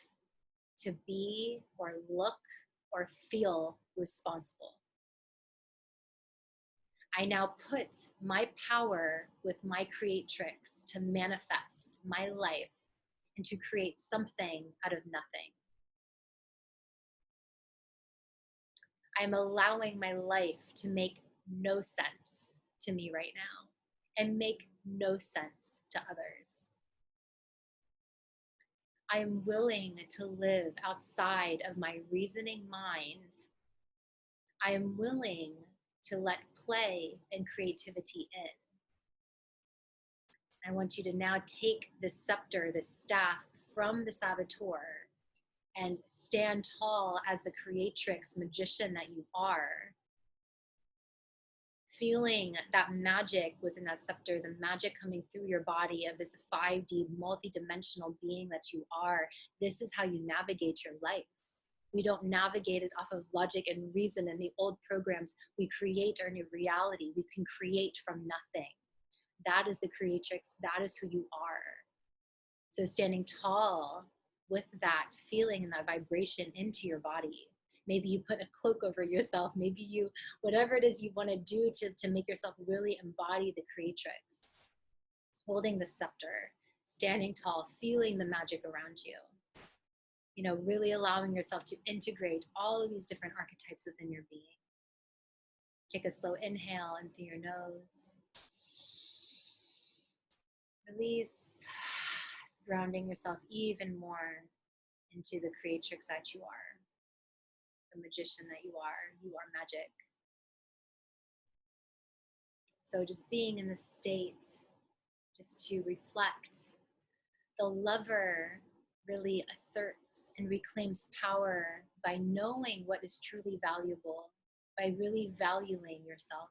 to be or look or feel responsible. I now put my power with my creatrix to manifest my life and to create something out of nothing. I'm allowing my life to make no sense to me right now and make no sense to others. I am willing to live outside of my reasoning mind. I am willing to let play and creativity in. I want you to now take the scepter, the staff from the saboteur, and stand tall as the creatrix magician that you are. Feeling that magic within that scepter, the magic coming through your body of this 5D multidimensional being that you are. This is how you navigate your life. We don't navigate it off of logic and reason and the old programs. We create our new reality. We can create from nothing. That is the creatrix. That is who you are. So standing tall with that feeling and that vibration into your body. Maybe you put a cloak over yourself. Maybe you, whatever it is you want to do to make yourself really embody the creatrix. Holding the scepter, standing tall, feeling the magic around you. You know, really allowing yourself to integrate all of these different archetypes within your being. Take a slow inhale in through your nose. Release, grounding yourself even more into the creatrix that you are, the magician that you are. You are magic. So just being in this state, just to reflect, the lover really asserts and reclaims power by knowing what is truly valuable, by really valuing yourself.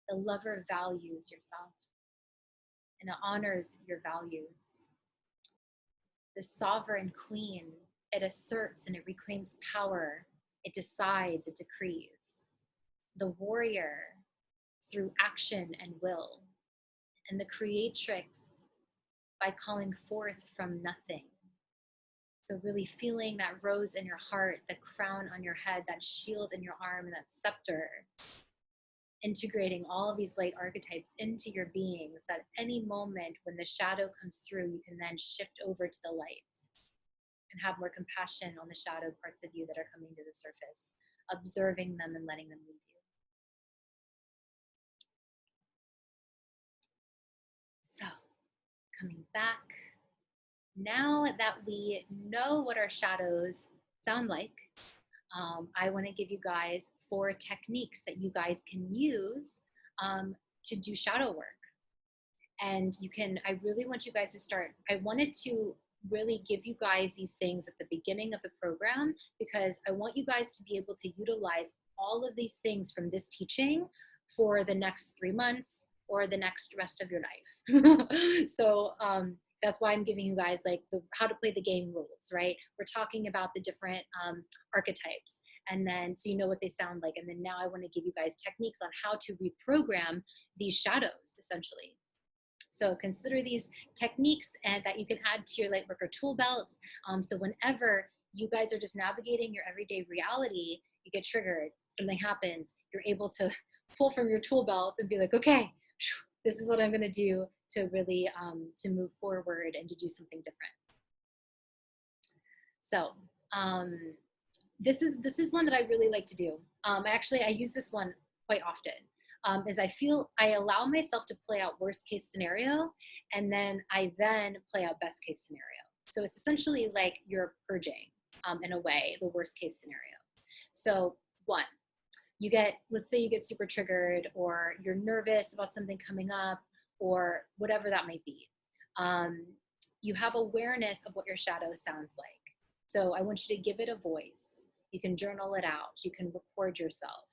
The lover values yourself and it honors your values. The sovereign queen, it asserts and it reclaims power. It decides, it decrees. The warrior, through action and will. And the creatrix, by calling forth from nothing. So really feeling that rose in your heart, the crown on your head, that shield in your arm, and that scepter. Integrating all of these light archetypes into your being, so that at any moment when the shadow comes through, you can then shift over to the light and have more compassion on the shadow parts of you that are coming to the surface, observing them and letting them lead you. So, coming back, now that we know what our shadows sound like, I want to give you guys 4 techniques that you guys can use to do shadow work. And you can, I really want you guys to start. I wanted to really give you guys these things at the beginning of the program because I want you guys to be able to utilize all of these things from this teaching for the next 3 months or the next rest of your life. So that's why I'm giving you guys like how to play the game rules, right? We're talking about the different archetypes, and then so you know what they sound like. And then now I want to give you guys techniques on how to reprogram these shadows, essentially. So consider these techniques and that you can add to your Lightworker tool belt. So whenever you guys are just navigating your everyday reality, you get triggered, something happens, you're able to pull from your tool belt and be like, okay, this is what I'm going to do to really to move forward and to do something different. So this is one that I really like to do. Actually, I use this one quite often. Is I feel I allow myself to play out worst case scenario, and then I play out best case scenario. So it's essentially like you're purging, in a way, the worst case scenario. So 1, you get, let's say you get super triggered or you're nervous about something coming up or whatever that might be. You have awareness of what your shadow sounds like. So I want you to give it a voice. You can journal it out. You can record yourself.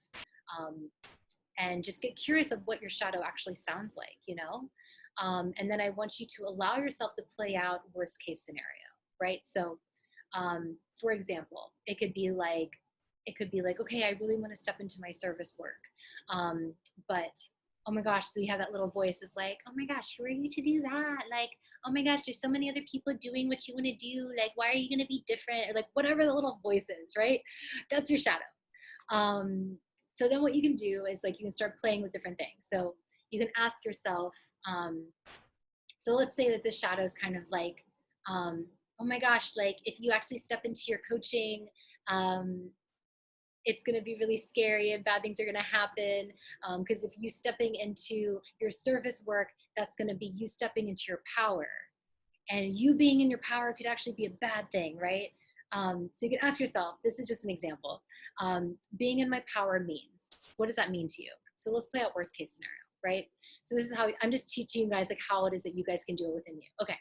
And just get curious of what your shadow actually sounds like, you know? And then I want you to allow yourself to play out worst case scenario, right? So for example, it could be like, okay, I really want to step into my service work. But oh my gosh, so you have that little voice that's like, oh my gosh, who are you to do that? Like, oh my gosh, there's so many other people doing what you want to do. Like, why are you going to be different? Or like whatever the little voice is, right? That's your shadow. So then what you can do is like, you can start playing with different things. So you can ask yourself, so let's say that this shadow is kind of like, oh my gosh, like if you actually step into your coaching, it's going to be really scary and bad things are going to happen. Because if you stepping into your service work, that's going to be you stepping into your power. And you being in your power could actually be a bad thing, right? So you can ask yourself, this is just an example. Being in my power means, what does that mean to you? So let's play out worst case scenario, right? So this is how, I'm just teaching you guys like how it is that you guys can do it within you. Okay,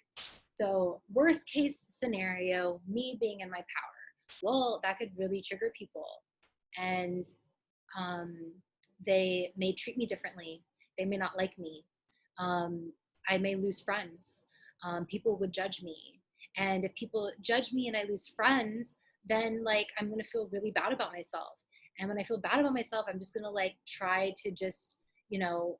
so worst case scenario, me being in my power. Well, that could really trigger people. And they may treat me differently. They may not like me. I may lose friends. People would judge me. And if people judge me and I lose friends, then like I'm gonna feel really bad about myself. And when I feel bad about myself, I'm just gonna like try to just, you know,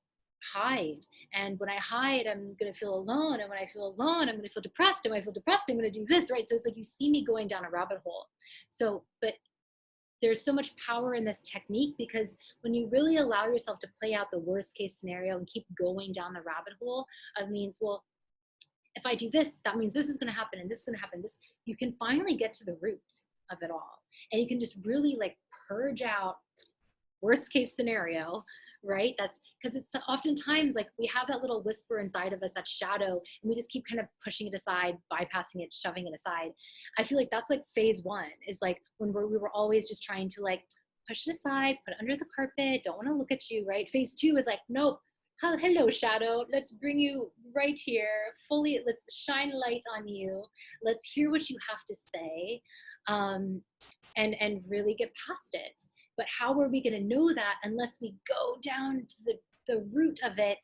hide. And when I hide, I'm going to feel alone. And when I feel alone, I'm going to feel depressed. And when I feel depressed, I'm going to do this, right? So it's like you see me going down a rabbit hole. So, but there's so much power in this technique, because when you really allow yourself to play out the worst case scenario and keep going down the rabbit hole of means, well, if I do this, that means this is going to happen and this is going to happen. This, you can finally get to the root of it all. And you can just really like purge out worst case scenario, right? That's because it's oftentimes like we have that little whisper inside of us, that shadow, and we just keep kind of pushing it aside, bypassing it, shoving it aside. I feel like that's like phase one, is like when we were always just trying to like push it aside, put it under the carpet, don't want to look at you, right? Phase two is like, nope, hello shadow, let's bring you right here fully, let's shine light on you, let's hear what you have to say, and really get past it. But how are we going to know that unless we go down to the root of it,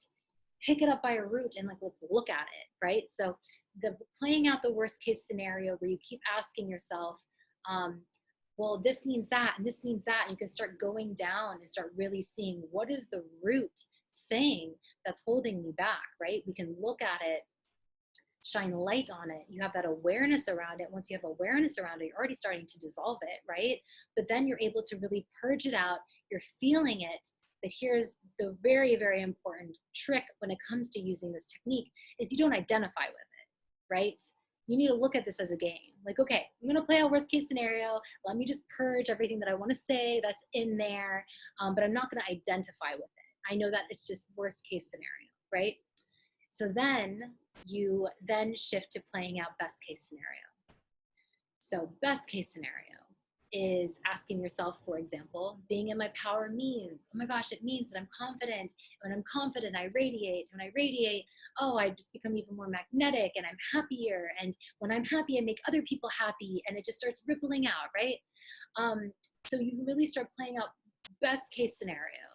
pick it up by a root, and like let's look at it, right? So the playing out the worst case scenario where you keep asking yourself, well, this means that, and this means that, and you can start going down and start really seeing what is the root thing that's holding me back, right? We can look at it, shine light on it. You have that awareness around it. Once you have awareness around it, you're already starting to dissolve it, right? But then you're able to really purge it out. You're feeling it. But here's the very, very important trick when it comes to using this technique is you don't identify with it, right? You need to look at this as a game. Like, okay, I'm going to play out worst case scenario. Let me just purge everything that I want to say that's in there. But I'm not going to identify with it. I know that it's just worst case scenario, right? So then you then shift to playing out best case scenario. So best case scenario is asking yourself, for example, being in my power means, oh my gosh, it means that I'm confident. When I'm confident, I radiate. When I radiate, oh, I just become even more magnetic and I'm happier. And when I'm happy, I make other people happy, and it just starts rippling out, right? So you really start playing out best case scenario,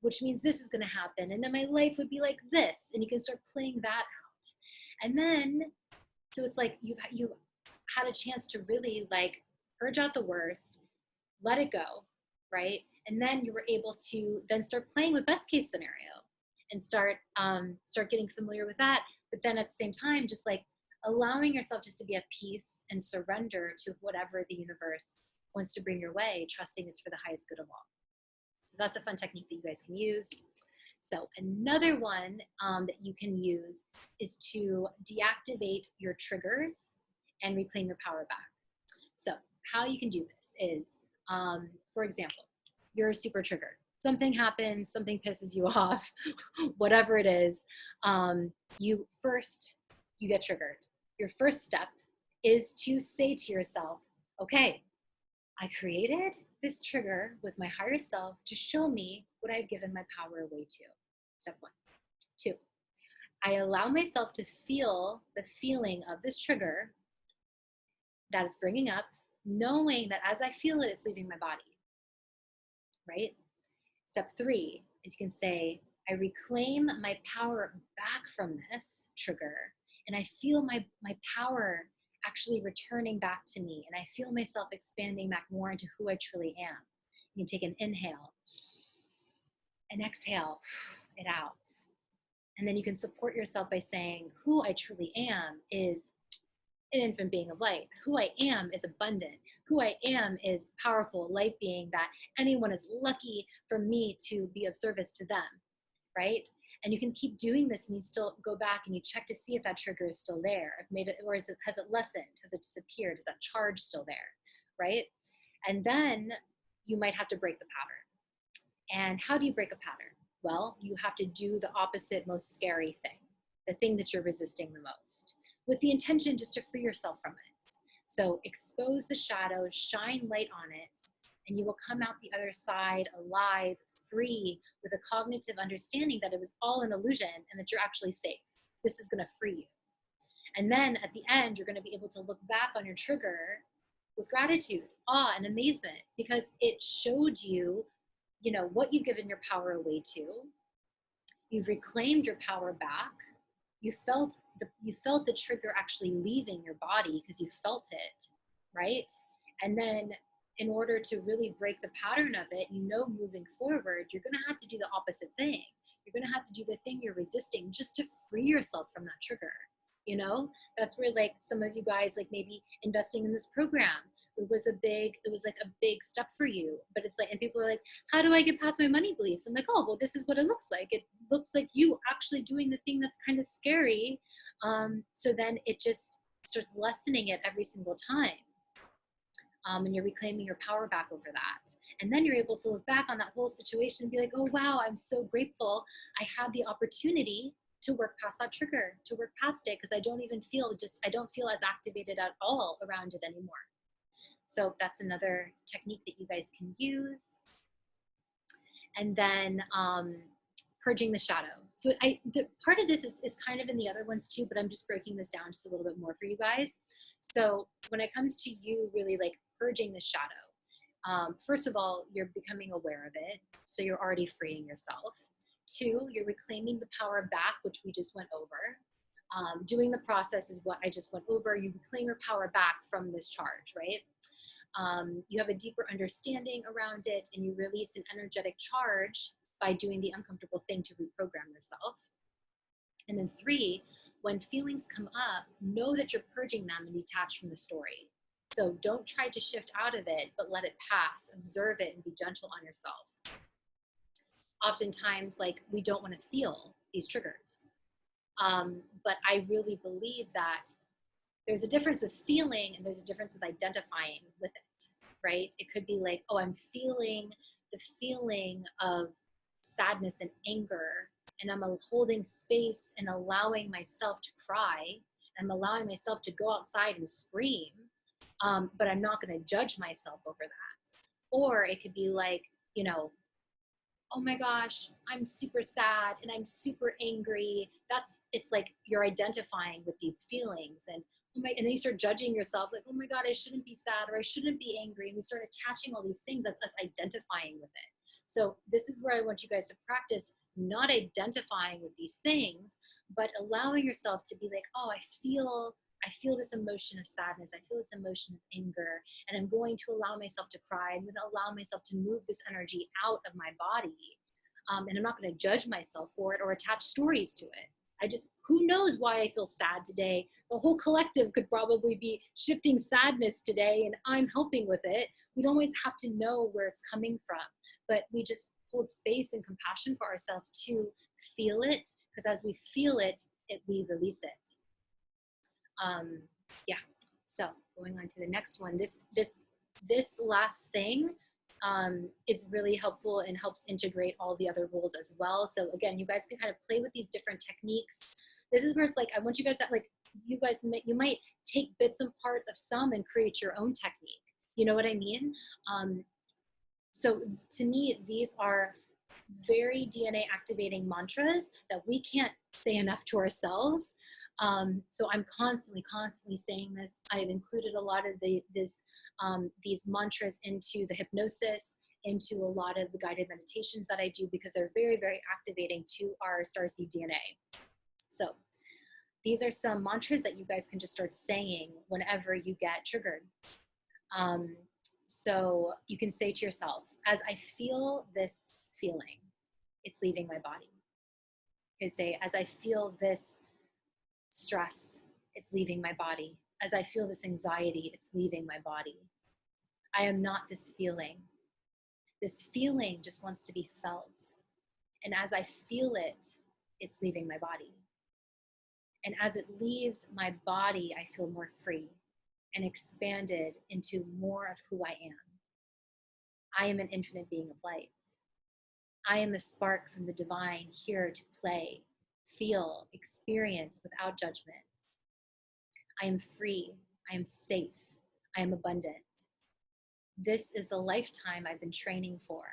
which means this is going to happen. And then my life would be like this. And you can start playing that out. And then, so it's like you had a chance to really like purge out the worst, let it go, right? And then you were able to then start playing with best case scenario and start getting familiar with that. But then at the same time, just like allowing yourself just to be at peace and surrender to whatever the universe wants to bring your way, trusting it's for the highest good of all. So that's a fun technique that you guys can use. So another one that you can use is to deactivate your triggers and reclaim your power back. So how you can do this is, for example, you're super triggered. Something happens, something pisses you off, whatever it is, you get triggered. Your first step is to say to yourself, okay, I created this trigger with my higher self to show me what I've given my power away to. Step one. Two, I allow myself to feel the feeling of this trigger that it's bringing up, knowing that as I feel it, it's leaving my body, right? Step three is you can say, I reclaim my power back from this trigger, and I feel my power actually returning back to me, and I feel myself expanding back more into who I truly am. You can take an inhale and exhale it out. And then you can support yourself by saying, who I truly am is an infant being of light. Who I am is abundant. Who I am is powerful light being, that anyone is lucky for me to be of service to them, right? And you can keep doing this, and you still go back and you check to see if that trigger is still there, or has it lessened? Has it disappeared? Is that charge still there, right? And then you might have to break the pattern. And how do you break a pattern? Well, you have to do the opposite, most scary thing, the thing that you're resisting the most, with the intention just to free yourself from it. So expose the shadows, shine light on it, and you will come out the other side alive, free, with a cognitive understanding that it was all an illusion and that you're actually safe. This is going to free you. And then at the end, you're going to be able to look back on your trigger with gratitude, awe, and amazement, because it showed you, what you've given your power away to. You've reclaimed your power back. You felt the trigger actually leaving your body because you felt it, right? And then in order to really break the pattern of it, moving forward, you're going to have to do the opposite thing. You're going to have to do the thing you're resisting just to free yourself from that trigger. You know, that's where like some of you guys, like maybe investing in this program, it was like a big step for you. But it's like, and people are like, how do I get past my money beliefs? I'm like, oh, well, this is what it looks like. It looks like you actually doing the thing that's kind of scary. So then it just starts lessening it every single time. And you're reclaiming your power back over that. And then you're able to look back on that whole situation and be like, oh, wow, I'm so grateful I had the opportunity to work past that trigger, to work past it, because I don't feel as activated at all around it anymore. So that's another technique that you guys can use. And then purging the shadow. So part of this is kind of in the other ones too, but I'm just breaking this down just a little bit more for you guys. So when it comes to you really like purging the shadow, first of all, you're becoming aware of it. So you're already freeing yourself. 2, you're reclaiming the power back, which we just went over. Doing the process is what I just went over. You reclaim your power back from this charge, right? You have a deeper understanding around it, and you release an energetic charge by doing the uncomfortable thing to reprogram yourself. And then 3, when feelings come up, know that you're purging them and detach from the story. So don't try to shift out of it, but let it pass, observe it, and be gentle on yourself. Oftentimes, like, we don't want to feel these triggers. But I really believe that there's a difference with feeling and there's a difference with identifying with it, right? It could be like, oh, I'm feeling the feeling of sadness and anger, and I'm holding space and allowing myself to cry. I'm allowing myself to go outside and scream, but I'm not going to judge myself over that. Or it could be like, you know, oh my gosh, I'm super sad and I'm super angry. It's like you're identifying with these feelings, and and then you start judging yourself like, oh my God, I shouldn't be sad or I shouldn't be angry. And we start attaching all these things. That's us identifying with it. So this is where I want you guys to practice not identifying with these things, but allowing yourself to be like, oh, I feel this emotion of sadness. I feel this emotion of anger, and I'm going to allow myself to cry. I'm going to allow myself to move this energy out of my body. And I'm not going to judge myself for it or attach stories to it. Who knows why I feel sad today? The whole collective could probably be shifting sadness today, and I'm helping with it. We don't always have to know where it's coming from, but we just hold space and compassion for ourselves to feel it, because as we feel it, we release it. Yeah, so going on to the next one, this last thing is really helpful and helps integrate all the other rules as well. So again, you guys can kind of play with these different techniques. This is where it's like, I want you guys to, like, you might take bits and parts of some and create your own technique. You know what I mean? So to me, these are very DNA activating mantras that we can't say enough to ourselves. So I'm constantly saying this. I've included a lot of these mantras into the hypnosis, into a lot of the guided meditations that I do, because they're very, very activating to our starseed DNA. So these are some mantras that you guys can just start saying whenever you get triggered. So you can say to yourself, as I feel this feeling, it's leaving my body. You can say, as I feel this stress, it's leaving my body. As I feel this anxiety, it's leaving my body. I am not this feeling. This feeling just wants to be felt. And as I feel it, it's leaving my body. And as it leaves my body, I feel more free and expanded into more of who I am. I am an infinite being of light. I am a spark from the divine, here to play, feel, experience without judgment. I am free. I am safe. I am abundant. This is the lifetime I've been training for.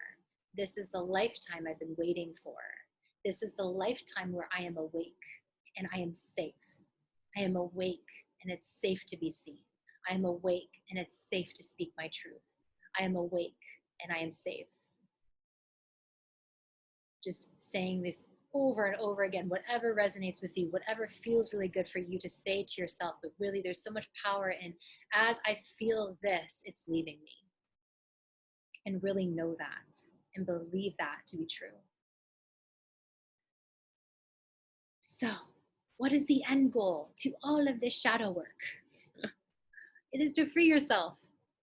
This is the lifetime I've been waiting for. This is the lifetime where I am awake and I am safe. I am awake and it's safe to be seen. I am awake and it's safe to speak my truth. I am awake and I am safe. Just saying this over and over again, whatever resonates with you, whatever feels really good for you to say to yourself, but really there's so much power in, as I feel this, it's leaving me. And really know that and believe that to be true. So, what is the end goal to all of this shadow work? It is to free yourself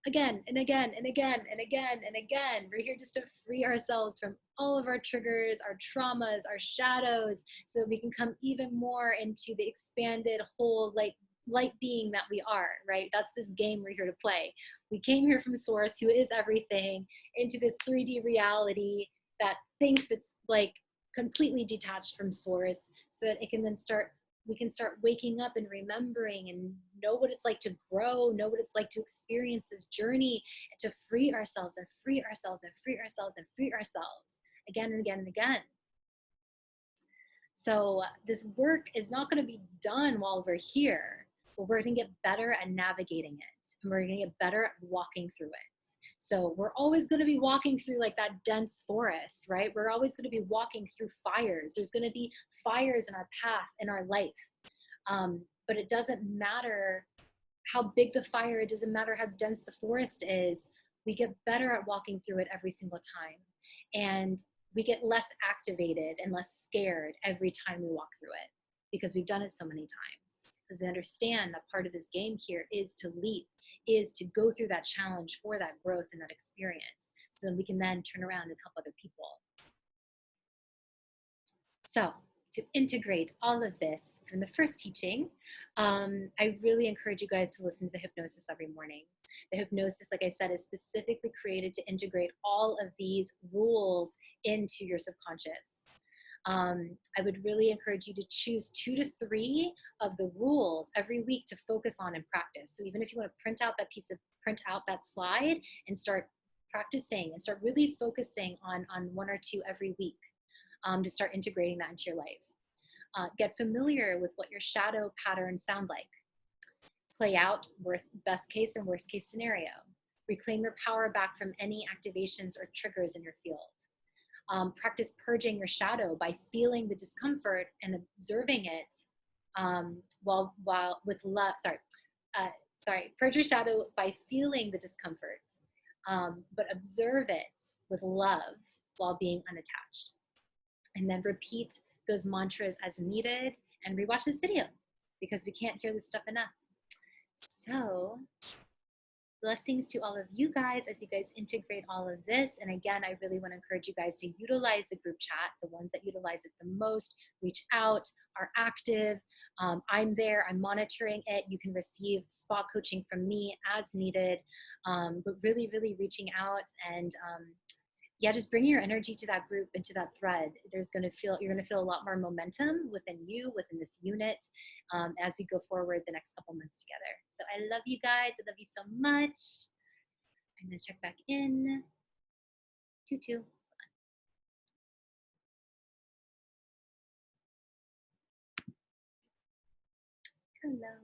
again and again and again and again and again. We're here just to free ourselves from all of our triggers, our traumas, our shadows, so that we can come even more into the expanded whole light being that we are, right? That's this game we're here to play. We came here from Source, who is everything, into this 3D reality that thinks it's like completely detached from Source, so that it can then we can start waking up and remembering and know what it's like to grow, know what it's like to experience this journey, and to free ourselves and free ourselves and free ourselves and free ourselves again and again and again. So this work is not going to be done while we're here, but we're going to get better at navigating it, and we're going to get better at walking through it. So we're always going to be walking through like that dense forest, right? We're always going to be walking through fires. There's going to be fires in our path, in our life. But it doesn't matter how big the fire, it doesn't matter how dense the forest is. We get better at walking through it every single time. And we get less activated and less scared every time we walk through it, because we've done it so many times. Because we understand that part of this game here is to leap, is to go through that challenge for that growth and that experience, so that we can then turn around and help other people. So to integrate all of this from the first teaching, I really encourage you guys to listen to the hypnosis every morning. The hypnosis, like I said, is specifically created to integrate all of these rules into your subconscious. I would really encourage you to choose 2 to 3 of the rules every week to focus on and practice. So even if you want to print out that slide and start practicing and start really focusing on 1 or 2 every week, to start integrating that into your life. Get familiar with what your shadow patterns sound like. Play out best case and worst case scenario. Reclaim your power back from any activations or triggers in your field. Practice purging your shadow by feeling the discomfort and observing it while with love. Purge your shadow by feeling the discomfort, but observe it with love while being unattached. And then repeat those mantras as needed, and rewatch this video, because we can't hear this stuff enough. So blessings to all of you guys as you guys integrate all of this. And again, I really want to encourage you guys to utilize the group chat. The ones that utilize it the most reach out, are active. I'm there, I'm monitoring it. You can receive spot coaching from me as needed, but really, really reaching out and yeah, just bring your energy to that group and to that thread. You're going to feel a lot more momentum within you, within this unit, as we go forward the next couple months together. So I love you guys. I love you so much. I'm going to check back in. Tutu. Hello.